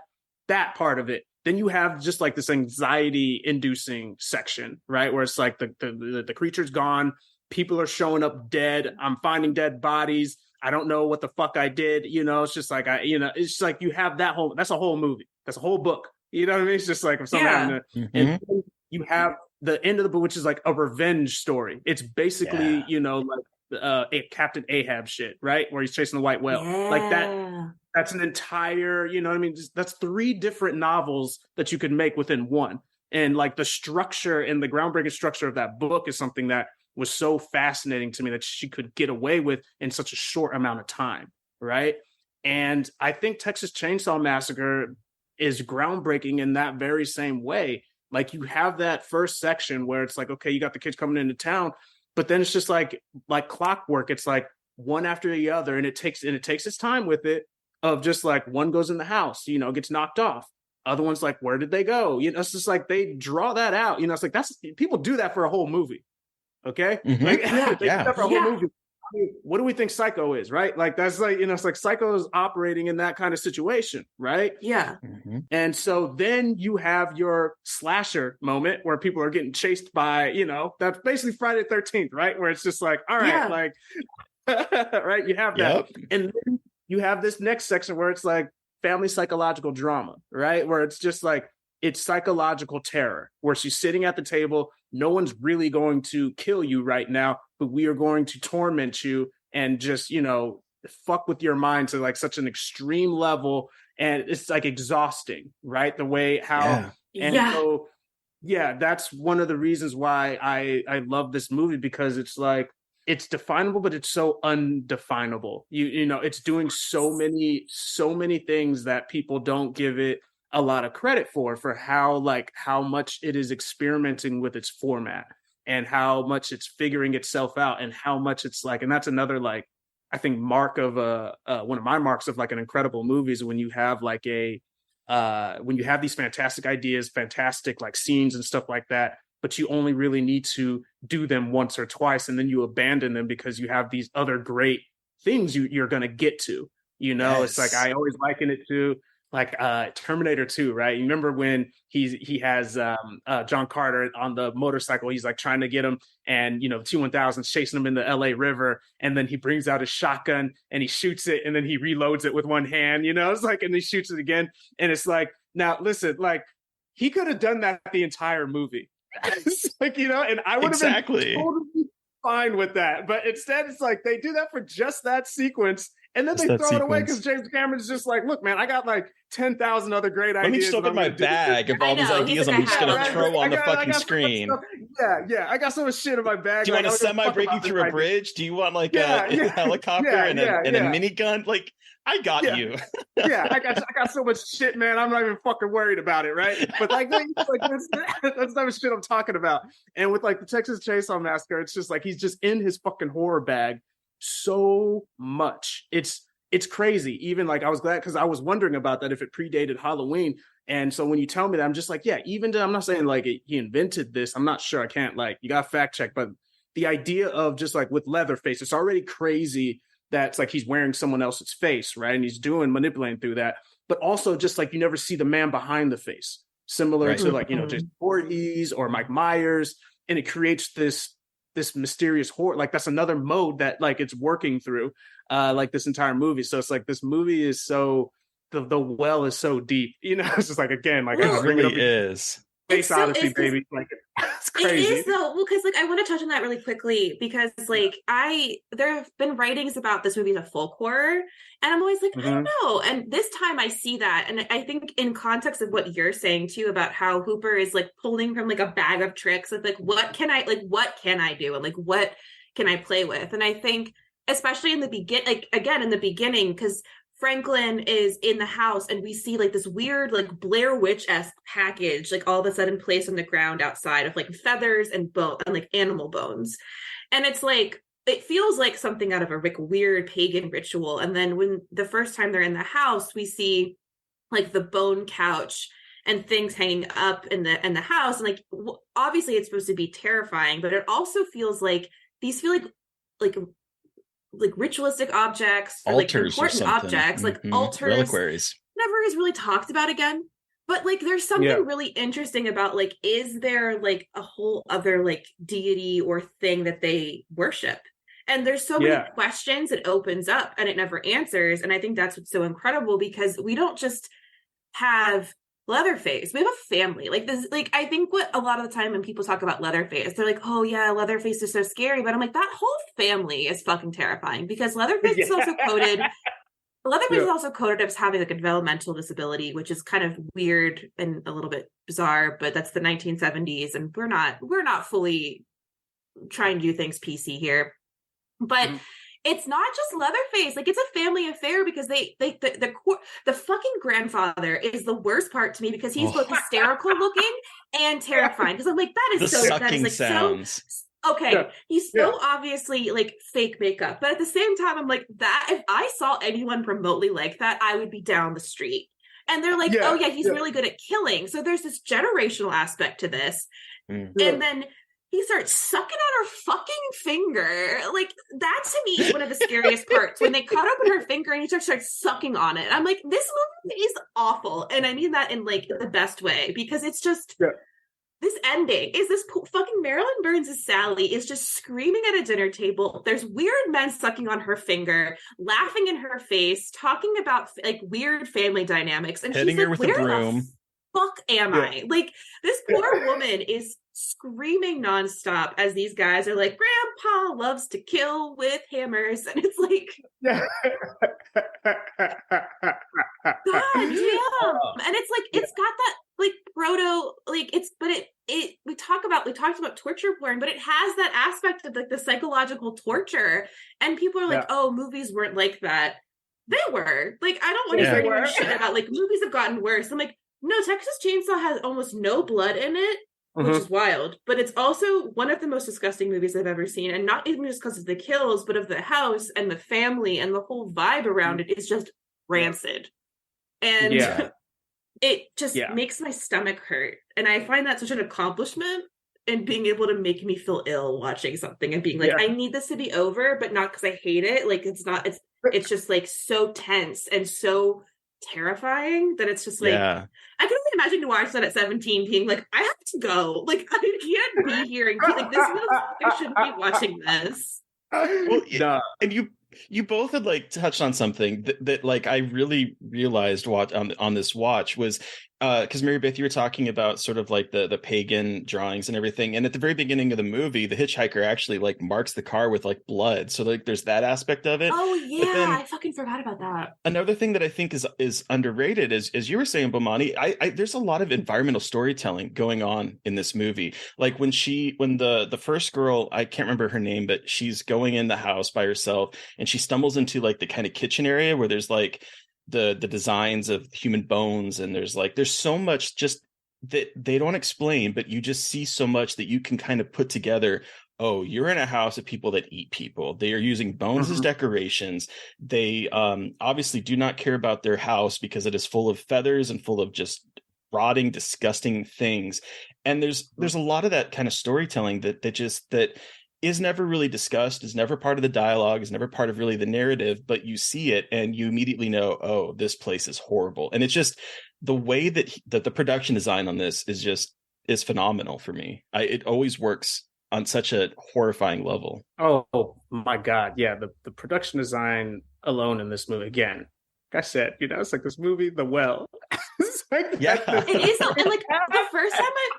part of it. Then you have just like this anxiety inducing section, right? Where it's like the creature's gone. People are showing up dead. I'm finding dead bodies. I don't know what the fuck I did. You know, it's just like, it's just like you have that's a whole movie. That's a whole book. You know what I mean? It's just like if someone having and you have the end of the book, which is like a revenge story. It's basically, you know, like Captain Ahab shit, right? Where he's chasing the white whale. Like that. That's an entire, you know what I mean? That's 3 different novels that you could make within one. And like the structure and the groundbreaking structure of that book is something that was so fascinating to me that she could get away with in such a short amount of time, right? And I think Texas Chainsaw Massacre is groundbreaking in that very same way. Like you have that first section where it's like, okay, you got the kids coming into town, but then it's just like clockwork. It's like one after the other, and it takes its time with it. Of just like one goes in the house, you know, gets knocked off. Other one's like, where did they go? You know, it's just like they draw that out. You know, it's like people do that for a whole movie. Okay, like, they do that for a whole movie. I mean, what do we think Psycho is, right? Like that's like, you know, it's like Psycho is operating in that kind of situation, right? Yeah. And so then you have your slasher moment where people are getting chased by, you know, that's basically Friday the 13th, right? Where it's just like, all right, like, right? You have that, and then you have this next section where it's like family psychological drama, right? Where it's just like, it's psychological terror, where she's sitting at the table. No one's really going to kill you right now, but we are going to torment you and just, you know, fuck with your mind to like such an extreme level. And it's like exhausting, right? The way how, so, that's one of the reasons why I love this movie, because it's like, it's definable, but it's so undefinable. You know, it's doing so many things that people don't give it a lot of credit for how much it is experimenting with its format and how much it's figuring itself out and how much it's like, and that's another, like, I think mark of one of my marks of like an incredible movie is when you have like when you have these fantastic ideas, fantastic like scenes and stuff like that, but you only really need to do them once or twice, and then you abandon them because you have these other great things you're going to get to, you know. It's like, I always liken it to like Terminator 2, right? You remember when he has John Carter on the motorcycle, he's like trying to get him, and you know, T-1000's chasing him in the LA River, and then he brings out his shotgun and he shoots it, and then he reloads it with one hand, you know. It's like, and he shoots it again, and it's like, now listen, like he could have done that the entire movie. Like, you know, and I would have been totally fine with that, but instead it's like they do that for just that sequence, and then they throw it away because James Cameron's just like, look, man, I got like 10,000 other great ideas. Let me just open my bag of all these ideas I'm just gonna throw on the fucking screen. I got so much shit in my bag. Do you want a semi breaking through a bridge? Do you want like a helicopter and a minigun? Like, I got you. I got so much shit, man. I'm not even fucking worried about it, right? But like that's the type of shit I'm talking about. And with like the Texas Chainsaw Massacre, it's just like he's just in his fucking horror bag so much. It's crazy. Even like I was glad, because I was wondering about that if it predated Halloween. And so when you tell me that, I'm just like, yeah, even though I'm not saying like he invented this. I'm not sure. I can't, like, you got to fact check. But the idea of just like with Leatherface, it's already crazy that's like he's wearing someone else's face, right? And he's manipulating through that. But also just like you never see the man behind the face, similar to like, you know, Jason Voorhees or Mike Myers. And it creates this mysterious horror. Like that's another mode that like it's working through like this entire movie. So it's like this movie is so, the well is so deep, you know. It's just like, again, like it really is. Space Odyssey, baby. Like it's crazy. It is though, well, because like I want to touch on that really quickly, because like there have been writings about this movie as a folk horror, and I'm always like, I don't know. And this time I see that, and I think in context of what you're saying too about how Hooper is like pulling from like a bag of tricks of like, what can I do, and like what can I play with? And I think especially in the beginning, because Franklin is in the house and we see like this weird like Blair Witch-esque package like all of a sudden placed on the ground outside of like feathers and bone and like animal bones, and it's like it feels like something out of a like weird pagan ritual. And then when the first time they're in the house, we see like the bone couch and things hanging up in the house, and like obviously it's supposed to be terrifying, but it also feels like these feel like like ritualistic objects or like Altars or important something. objects, like altars, reliquaries. never is really talked about again. But like there's something really interesting about like, is there like a whole other like deity or thing that they worship? And there's so many questions it opens up and it never answers. And I think that's what's so incredible, because we don't just have Leatherface, we have a family. Like this, like I think what a lot of the time when people talk about Leatherface, they're like, oh yeah, Leatherface is so scary. But I'm like, that whole family is fucking terrifying, because Leatherface is also coded. Leatherface is also coded as having like a developmental disability, which is kind of weird and a little bit bizarre, but that's the 1970s, and we're not fully trying to do things PC here. But it's not just Leatherface. Like it's a family affair, because the fucking grandfather is the worst part to me, because he's both hysterical looking and terrifying. Because I'm like, that is like sounds. So okay. He's so obviously like fake makeup, but at the same time, I'm like, that if I saw anyone remotely like that, I would be down the street. And they're like, oh yeah, he's really good at killing. So there's this generational aspect to this. And then he starts sucking on her fucking finger. Like, that to me is one of the scariest parts, when they cut open her finger and he starts sucking on it. I'm like, this movie is awful. And I mean that in like the best way, because it's just this ending is this fucking Marilyn Burns' Sally is just screaming at a dinner table. There's weird men sucking on her finger, laughing in her face, talking about like weird family dynamics. And hitting she's her like, with a where broom. the fuck am I? Like, this poor woman is screaming nonstop as these guys are like, Grandpa loves to kill with hammers. And it's like, God damn. And it's like, it's got that like proto, like we talked about torture porn, but it has that aspect of like the psychological torture. And people are like, oh, movies weren't like that. They were. Like, I don't want to hear anyone shit about like movies have gotten worse. I'm like, no, Texas Chainsaw has almost no blood in it, which is wild. But it's also one of the most disgusting movies I've ever seen. And not even just because of the kills, but of the house and the family and the whole vibe around it is just rancid. And it just makes my stomach hurt. And I find that such an accomplishment, and being able to make me feel ill watching something and being like, I need this to be over, but not because I hate it. Like, it's just like so tense and so terrifying that it's just like, I can only imagine to watch that at 17 being like, I have to go. Like, I can't be here and be like, this feels like I shouldn't be watching this. Well, and you both had like touched on something that like I really realized on this watch was because Mary Beth, you were talking about sort of like the pagan drawings and everything, and at the very beginning of the movie, the hitchhiker actually like marks the car with like blood, so like there's that aspect of it. Oh yeah, I fucking forgot about that. Another thing that I think is underrated is, as you were saying, Bomani, I there's a lot of environmental storytelling going on in this movie. Like when the first girl, I can't remember her name, but she's going in the house by herself and she stumbles into like the kind of kitchen area where there's like the designs of human bones, and there's so much just that they don't explain, but you just see so much that you can kind of put together. Oh, you're in a house of people that eat people. They are using bones as decorations. They obviously do not care about their house because it is full of feathers and full of just rotting, disgusting things. And there's a lot of that kind of storytelling that is never really discussed, is never part of the dialogue, is never part of really the narrative, but you see it and you immediately know, oh, this place is horrible. And it's just the way that the production design on this is phenomenal for me. It always works on such a horrifying level. Oh my God. Yeah. The production design alone in this movie, again, like I said, it's like this movie, The Well. It is, and like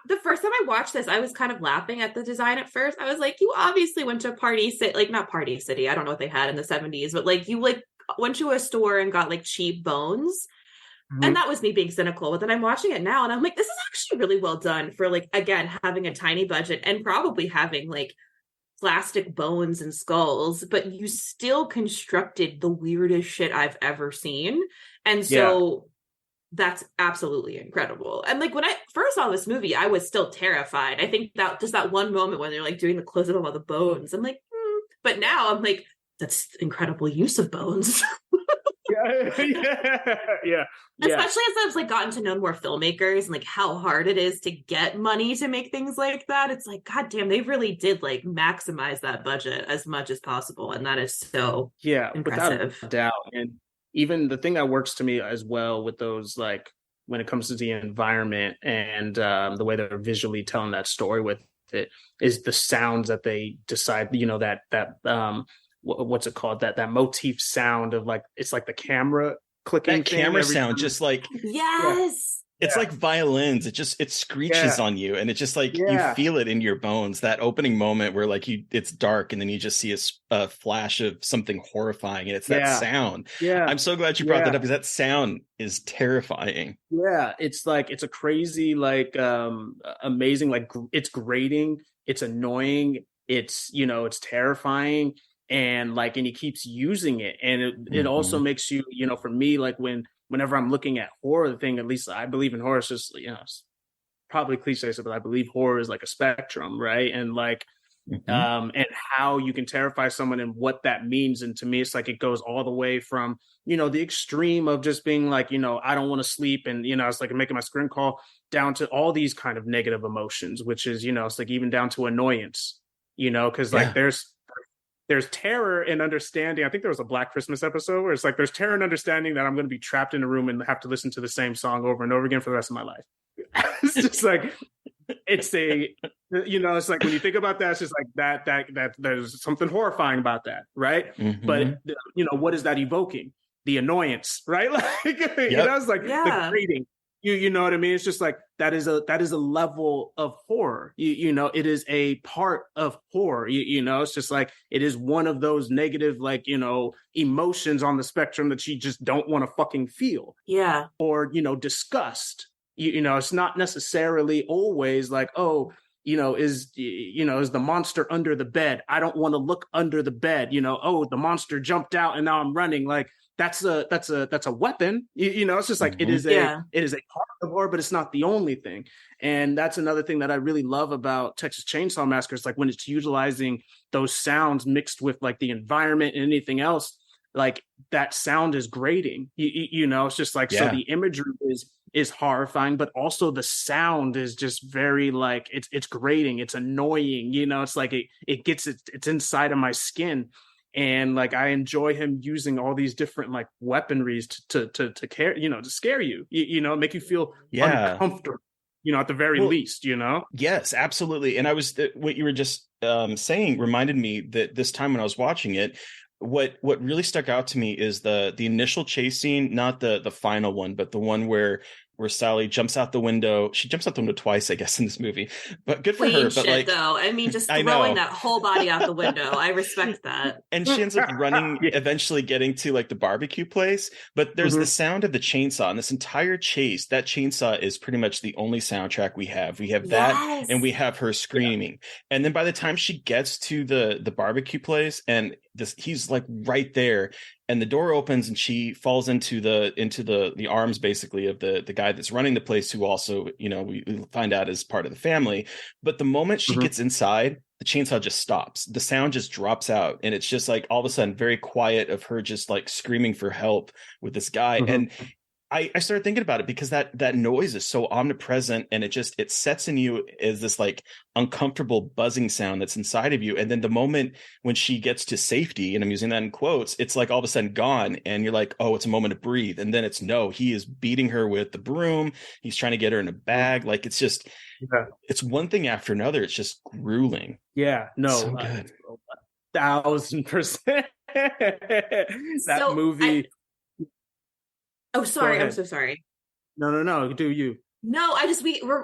the first time I watched this, I was kind of laughing at the design at first. I was like, you obviously went to Party City, like not Party City, I don't know what they had in the 70s, but like you like went to a store and got like cheap bones. And that was me being cynical. But then I'm watching it now and I'm like, this is actually really well done for like, again, having a tiny budget and probably having like plastic bones and skulls, but you still constructed the weirdest shit I've ever seen. And so that's absolutely incredible. And like when I first saw this movie, I was still terrified. I think that just that one moment when they're like doing the close up of all the bones, I'm like, but now I'm like, that's incredible use of bones. yeah. Especially as I've like gotten to know more filmmakers and like how hard it is to get money to make things like that. It's like, God damn, they really did like maximize that budget as much as possible. And that is so impressive. Without a doubt. And even the thing that works to me as well with those, like when it comes to the environment and the way they're visually telling that story with it, is the sounds that they decide, that what's it called, that motif sound of like, it's like the camera clicking, that camera sound, just like, it's like violins. It screeches on you, and it's just like you feel it in your bones. That opening moment where like it's dark, and then you just see a flash of something horrifying, and it's that sound. I'm so glad you brought that up, because that sound is terrifying. It's like, it's a crazy, like amazing, like it's grating, it's annoying, it's it's terrifying, and he keeps using it, and it also makes you, for me, like whenever I'm looking at horror, the thing, at least I believe in horror, it's just, it's probably cliche, but I believe horror is like a spectrum, right? And like, and how you can terrify someone and what that means. And to me, it's like, it goes all the way from, the extreme of just being like, I don't want to sleep. And, it's like making my screen call, down to all these kind of negative emotions, which is, it's like even down to annoyance, because like there's terror and understanding. I think there was a Black Christmas episode where it's like, there's terror and understanding that I'm going to be trapped in a room and have to listen to the same song over and over again for the rest of my life. It's just like, it's like when you think about that, it's just like that there's something horrifying about that. Right. But what is that evoking? The annoyance, right? Like, it's like the grating. You know what I mean? It's just like, that is a level of horror. It is a part of horror. It's just like, it is one of those negative, like, emotions on the spectrum that you just don't want to fucking feel. Yeah. Or, disgust. It's not necessarily always like, oh, is the monster under the bed? I don't want to look under the bed. Oh, the monster jumped out and now I'm running. Like, that's a weapon. It's just like, it is a part of horror, but it's not the only thing. And that's another thing that I really love about Texas Chainsaw Massacre. It's like when it's utilizing those sounds mixed with like the environment and anything else, like that sound is grating. It's just like, so the imagery is horrifying, but also the sound is just very like, it's grating, it's annoying. It's like it's inside of my skin. And like, I enjoy him using all these different like weaponries to care, to scare you, make you feel uncomfortable, at the very least, Yes, absolutely. And what you were just saying reminded me that this time when I was watching it, what really stuck out to me is the initial chase scene, not the final one, but the one where Sally jumps out the window. She jumps out the window twice, I guess, in this movie. But good for her. But shit, like, though. I mean, just throwing that whole body out the window. I respect that. And she ends up running, eventually getting to like the barbecue place. But there's the sound of the chainsaw, and this entire chase, that chainsaw is pretty much the only soundtrack we have. We have that, and we have her screaming. And then by the time she gets to the barbecue place, and he's like right there, and the door opens and she falls into the arms basically of the guy that's running the place, who also, we find out is part of the family. But the moment she gets inside, the chainsaw just stops. The sound just drops out. And it's just like all of a sudden very quiet of her just like screaming for help with this guy. And I started thinking about it because that noise is so omnipresent, and it sets in you as this like uncomfortable buzzing sound that's inside of you. And then the moment when she gets to safety, and I'm using that in quotes, it's like all of a sudden gone, and you're like, oh, it's a moment to breathe. And then he is beating her with the broom. He's trying to get her in a bag. Like, it's just, it's one thing after another. It's just grueling. Yeah, no, so good. 1,000%. That movie. Oh, sorry. I'm so sorry. No. Do you? No,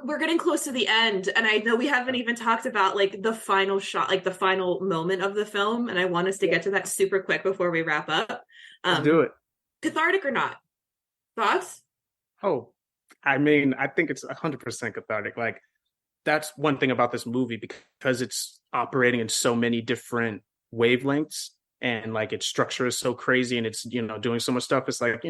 we're getting close to the end, and I know we haven't even talked about like the final shot, like the final moment of the film, and I want us to get to that super quick before we wrap up. Let's do it. Cathartic or not? Thoughts? Oh, I mean, I think it's 100% cathartic. Like, that's one thing about this movie, because it's operating in so many different wavelengths, and like its structure is so crazy, and it's doing so much stuff. It's like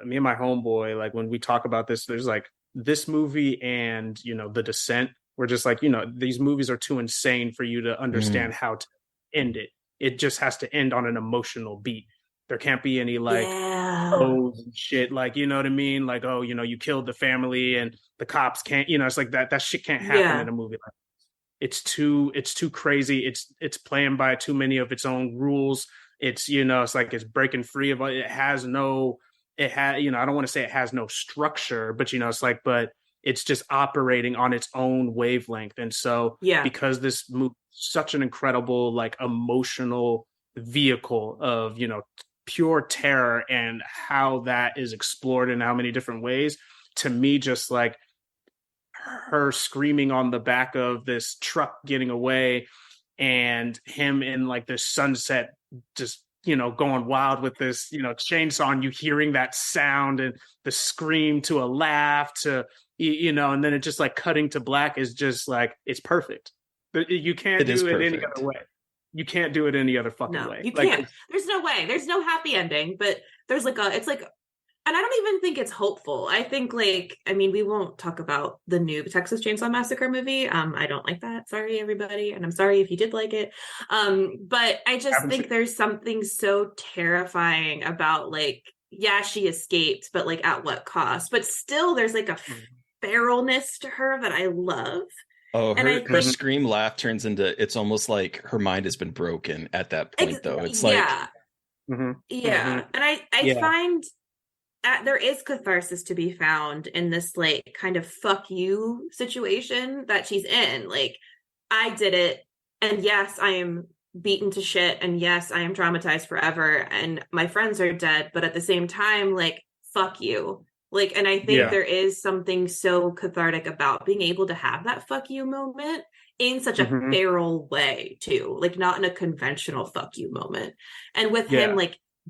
me and my homeboy, like when we talk about this, there's like this movie and The Descent. We're just like, these movies are too insane for you to understand how to end it. It just has to end on an emotional beat. There can't be any like oaths and shit. Like, you know what I mean? Like, oh, you killed the family and the cops can't, it's like that shit can't happen in a movie like that. It's too crazy. It's playing by too many of its own rules. It's, it's like it's breaking free of it. I don't want to say it has no structure, but it's like, but it's just operating on its own wavelength. And so because this movie is such an incredible, like emotional vehicle of, pure terror and how that is explored in how many different ways, to me, just like her screaming on the back of this truck getting away and him in like this sunset, just, going wild with this, chainsaw, and you hearing that sound and the scream to a laugh to, and then it just like cutting to black is just like, it's perfect. You can't do it any other way. You can't do it any other fucking way. You can't. There's no way. There's no happy ending, but there's it's like, and I don't even think it's hopeful. I think we won't talk about the new Texas Chainsaw Massacre movie. I don't like that. Sorry, everybody. And I'm sorry if you did like it. But I just think there's something so terrifying about she escaped, but at what cost? But still there's a feralness to her that I love. Oh, her scream laugh turns into, it's almost like her mind has been broken at that point, though. It's and I find there is catharsis to be found in this kind of fuck you situation that she's in. I did it, and yes, I am beaten to shit, and yes, I am traumatized forever, and my friends are dead, but at the same time, fuck you. And I think there is something so cathartic about being able to have that fuck you moment in such a feral way too, not in a conventional fuck you moment. And with him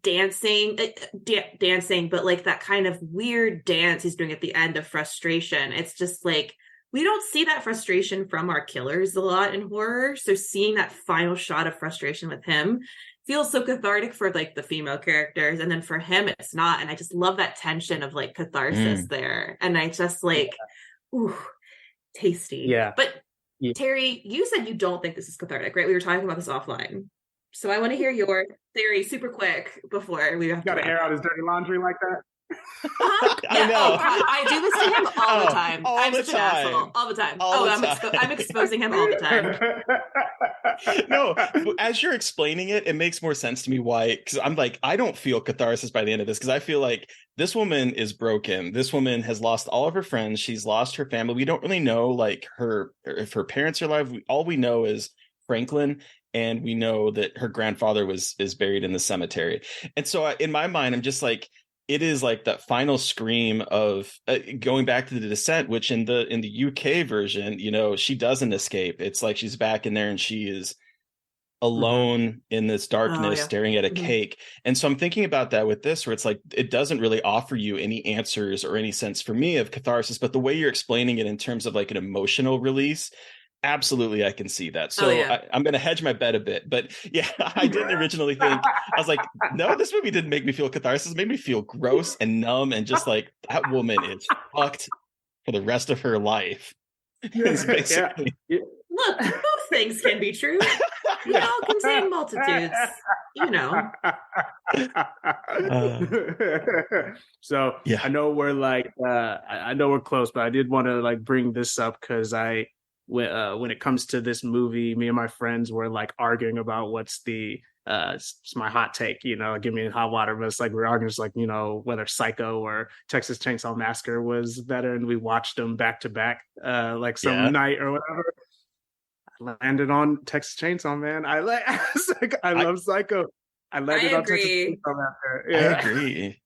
dancing, but that kind of weird dance he's doing at the end of frustration. It's just we don't see that frustration from our killers a lot in horror. So seeing that final shot of frustration with him feels so cathartic for the female characters, and then for him it's not. And I just love that tension of catharsis there. And I just ooh, tasty. Yeah. But Terry, you said you don't think this is cathartic, right? We were talking about this offline. So I want to hear your theory super quick before we have to air out his dirty laundry like that. I know. I do this to him all the time. I'm such an asshole. All the time. I'm exposing him all the time. No, as you're explaining it, it makes more sense to me why, because I'm I don't feel catharsis by the end of this, because I feel like this woman is broken. This woman has lost all of her friends. She's lost her family. We don't really know if her parents are alive. All we know is Franklin, and we know that her grandfather is buried in the cemetery. And so in my mind, I'm just it is that final scream of going back to the descent, which in the UK version, she doesn't escape. It's she's back in there and she is alone in this darkness, staring at a cake. And so I'm thinking about that with this, where it's it doesn't really offer you any answers or any sense for me of catharsis, but the way you're explaining it in terms of an emotional release, absolutely, I can see that. So I'm going to hedge my bet a bit. But yeah, I didn't originally think, I was no, this movie didn't make me feel catharsis. It made me feel gross and numb and just that woman is fucked for the rest of her life. Basically... Look, both things can be true. We all contain multitudes, So I know we're I know we're close, but I did want to bring this up because when it comes to this movie, me and my friends were arguing about what's it's my hot take, give me hot water, but it's we're arguing just whether Psycho or Texas Chainsaw Massacre was better, and we watched them back to back some night or whatever. I landed on Texas Chainsaw, man. I love Psycho. I landed on Texas Chainsaw Massacre. Yeah. I agree.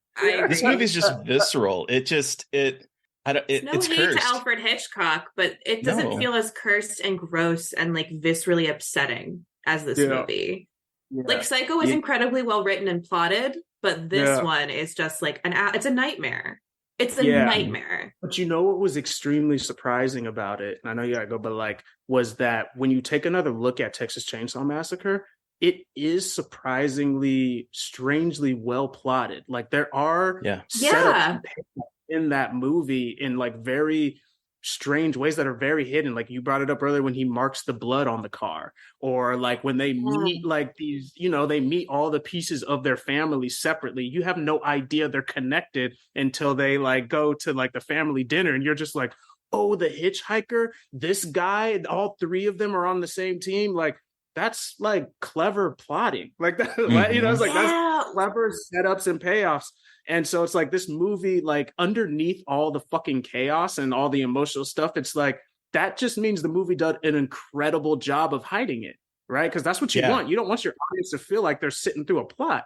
This movie's just visceral. It's hate cursed to Alfred Hitchcock, but it doesn't feel as cursed and gross and viscerally upsetting as this movie. Yeah. Psycho is incredibly well written and plotted, but this one is just it's a nightmare. It's a nightmare. But what was extremely surprising about it, and I know you gotta go, but was that when you take another look at Texas Chainsaw Massacre, it is surprisingly, strangely well plotted. There are setups in that movie in very strange ways that are very hidden. Like you brought it up earlier when he marks the blood on the car, or like when they meet like these, they meet all the pieces of their family separately. You have no idea they're connected until they like go to like the family dinner, and you're just like, oh, the hitchhiker, this guy, all three of them are on the same team. Like that's like clever plotting. Like that, it's like that's clever setups and payoffs. And so it's like this movie, like underneath all the fucking chaos and all the emotional stuff, it's like that just means the movie did an incredible job of hiding it, right? Because that's what you want. You don't want your audience to feel like they're sitting through a plot.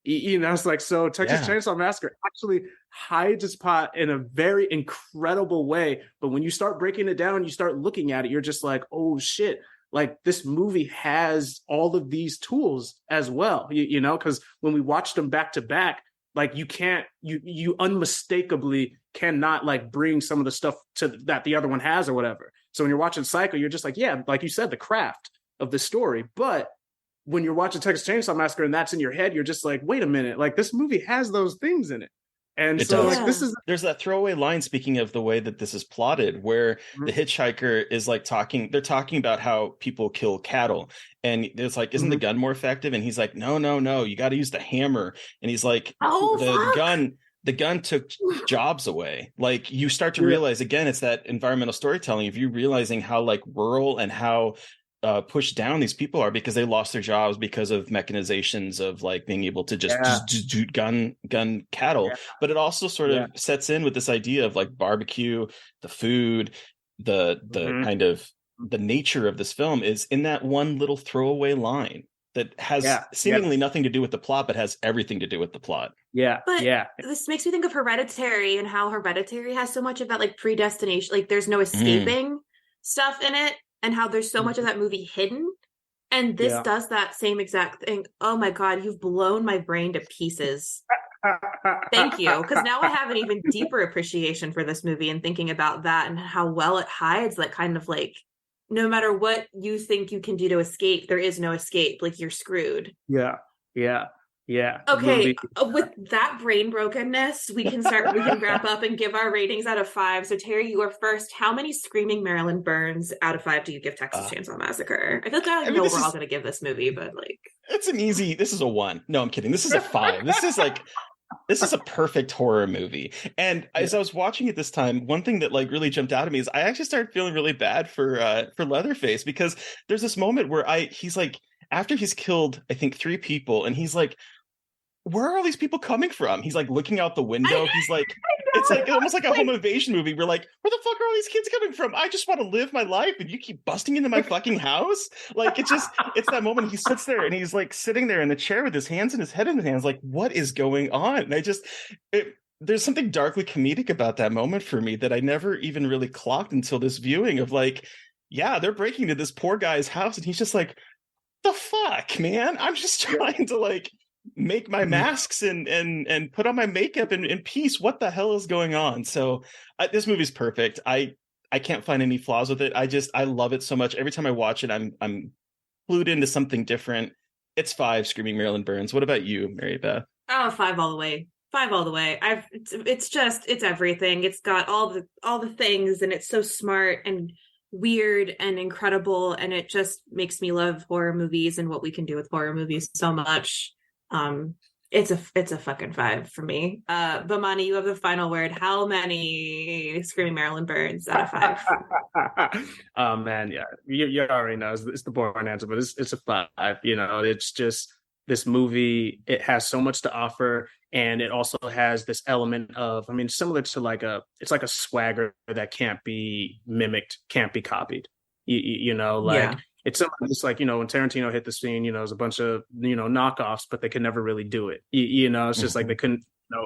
It's like, so Texas Chainsaw Massacre actually hides its plot in a very incredible way. But when you start breaking it down, you start looking at it, you're just like, oh shit. Like this movie has all of these tools as well, because when we watched them back to back, like you unmistakably cannot like bring some of the stuff to that the other one has or whatever. So when you're watching Psycho, you're just like, yeah, like you said, the craft of the story. But when you're watching Texas Chainsaw Massacre and that's in your head, you're just like, wait a minute, like this movie has those things in it. And it so does. like there's that throwaway line, speaking of the way that this is plotted, where the hitchhiker is like they're talking about how people kill cattle, and it's like, isn't the gun more effective? And he's like, no, you got to use the hammer. And he's like, the gun took jobs away. Like you start to realize, again, it's that environmental storytelling of you realizing how like rural and how pushed down these people are, because they lost their jobs because of mechanizations of like being able to just do gun cattle. But it also sort of sets in with this idea of like barbecue, the food, the kind of the nature of this film is in that one little throwaway line that has seemingly nothing to do with the plot, but has everything to do with the plot. This makes me think of Hereditary, and how Hereditary has so much of that like predestination, like there's no escaping stuff in it, and how there's so much of that movie hidden. And this does that same exact thing. Oh my God, you've blown my brain to pieces. Thank you. Because now I have an even deeper appreciation for this movie, and thinking about that and how well it hides that kind of like, no matter what you think you can do to escape, there is no escape. Like you're screwed. Yeah. Okay, with that brain brokenness, we can wrap up and give our ratings out of 5. So Terry, you are first. How many screaming Marilyn Burns out of 5 do you give Texas Chainsaw Massacre? I feel like I know we're all going to give this movie, but like, it's an easy. This is a 1. No, I'm kidding. This is a 5. This is a perfect horror movie. And as I was watching it this time, one thing that like really jumped out at me is I actually started feeling really bad for Leatherface, because there's this moment where he's like, after he's killed, I think 3 people, and he's like, where are all these people coming from? He's like looking out the window. He's like, it's like almost like a home invasion movie. We're like, where the fuck are all these kids coming from? I just want to live my life, and you keep busting into my fucking house. Like it's that moment he sits there and he's like sitting there in the chair with his hands in his head in his hands, like, what is going on? And there's something darkly comedic about that moment for me that I never even really clocked until this viewing of like, yeah, they're breaking into this poor guy's house, and he's just like, the fuck, man? I'm just trying to like make my masks and put on my makeup in peace. What the hell is going on? So this movie's perfect. I can't find any flaws with it. I love it so much. Every time I watch it, I'm glued into something different. It's 5 screaming Marilyn Burns. What about you, Mary Beth? Oh, 5 all the way. 5 all the way. It's everything. It's got all the things, and it's so smart and weird and incredible, and it just makes me love horror movies and what we can do with horror movies so much. It's a fucking 5 for me. Bomani, you have the final word. How many screaming Marilyn Burns out of 5? Oh man, yeah, you already know it's the boring answer, but it's a 5. It's just this movie. It has so much to offer, and it also has this element of, similar to it's like a swagger that can't be mimicked, can't be copied. It's something just like, when Tarantino hit the scene, there's a bunch of, knockoffs, but they could never really do it. It's just like they couldn't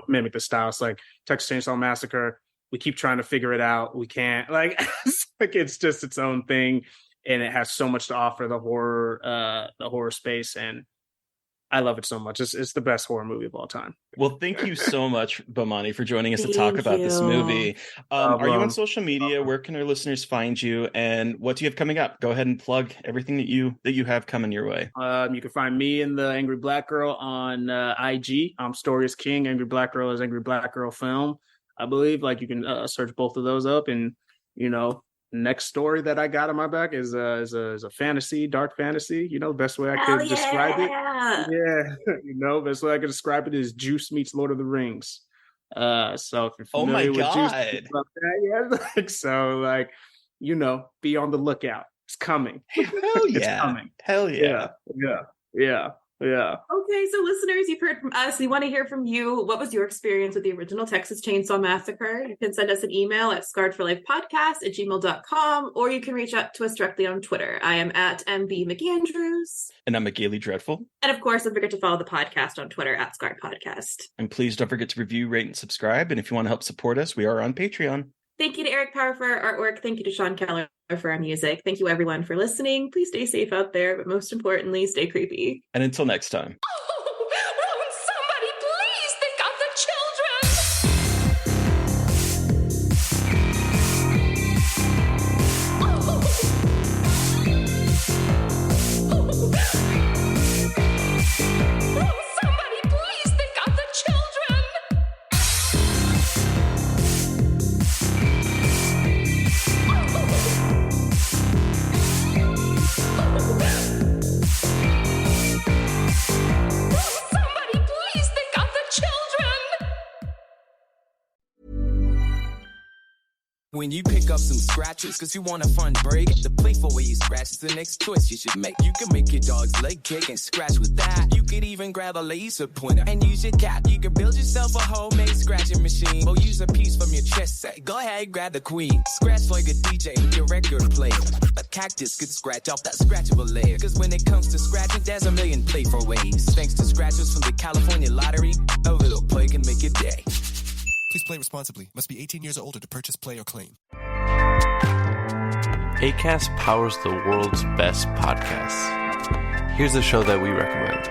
mimic the style. It's like Texas Chainsaw Massacre. We keep trying to figure it out. We can't. It's just its own thing. And it has so much to offer the horror space. And I love it so much. It's the best horror movie of all time. Well, thank you so much, Bomani, for joining us to talk about this movie. Are you on social media? Where can our listeners find you? And what do you have coming up? Go ahead and plug everything that you have coming your way. You can find me and the Angry Black Girl on IG. Story is King. Angry Black Girl is Angry Black Girl Film, I believe. You can search both of those up, and Next story that I got on my back is a fantasy, dark fantasy. Best way I could describe it. Yeah, best way I could describe it is Juice meets Lord of the Rings. So if you're familiar with Juice, be on the lookout. It's coming. Hell yeah! It's coming. Hell yeah! Yeah. Okay, so listeners, you've heard from us. We want to hear from you. What was your experience with the original Texas Chain Saw Massacre? You can send us an email at scarredforlifepodcast@gmail.com, or you can reach out to us directly on Twitter. I am at MB McAndrews. And I'm McGailey Dreadful. And of course, don't forget to follow the podcast on Twitter at Scarred Podcast. And please don't forget to review, rate, and subscribe. And if you want to help support us, we are on Patreon. Thank you to Eric Power for our artwork. Thank you to Sean Keller for our music. Thank you, everyone, for listening. Please stay safe out there, but most importantly, stay creepy. And until next time. Somebody please think of the Somebody please think of the children. Somebody please think of the children. When you pick up some scratches, cause you want a fun break, the playful way you scratch is the next choice you should make. You can make your dog's leg kick and scratch with that. You could even grab a laser pointer and use your cat. You can build yourself a homemade scratching machine, or use a piece from your chess set. Go ahead, grab the queen. Scratch like a DJ with your record player. A cactus could scratch off that scratchable layer. Cause when it comes to scratching, there's a million playful ways. Thanks to scratchers from the California Lottery, a little play can make your day. Please play responsibly. Must be 18 years or older to purchase, play, or claim. Acast powers the world's best podcasts. Here's a show that we recommend.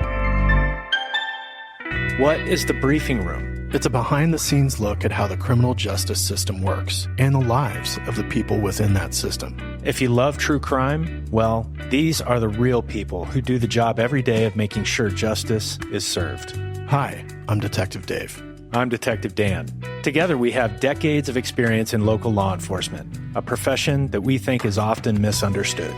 What is The Briefing Room? It's a behind-the-scenes look at how the criminal justice system works and the lives of the people within that system. If you love true crime, well, these are the real people who do the job every day of making sure justice is served. Hi, I'm Detective Dave. I'm Detective Dan. Together, we have decades of experience in local law enforcement, a profession that we think is often misunderstood.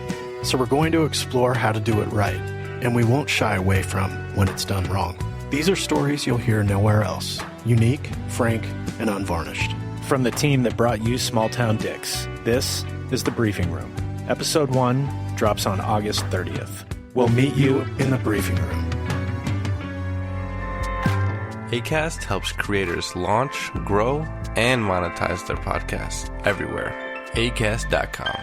So we're going to explore how to do it right, and we won't shy away from when it's done wrong. These are stories you'll hear nowhere else. Unique, frank, and unvarnished. From the team that brought you Small Town Dicks, this is The Briefing Room. Episode 1 drops on August 30th. We'll meet you in the briefing room. Acast helps creators launch, grow, and monetize their podcasts everywhere. Acast.com.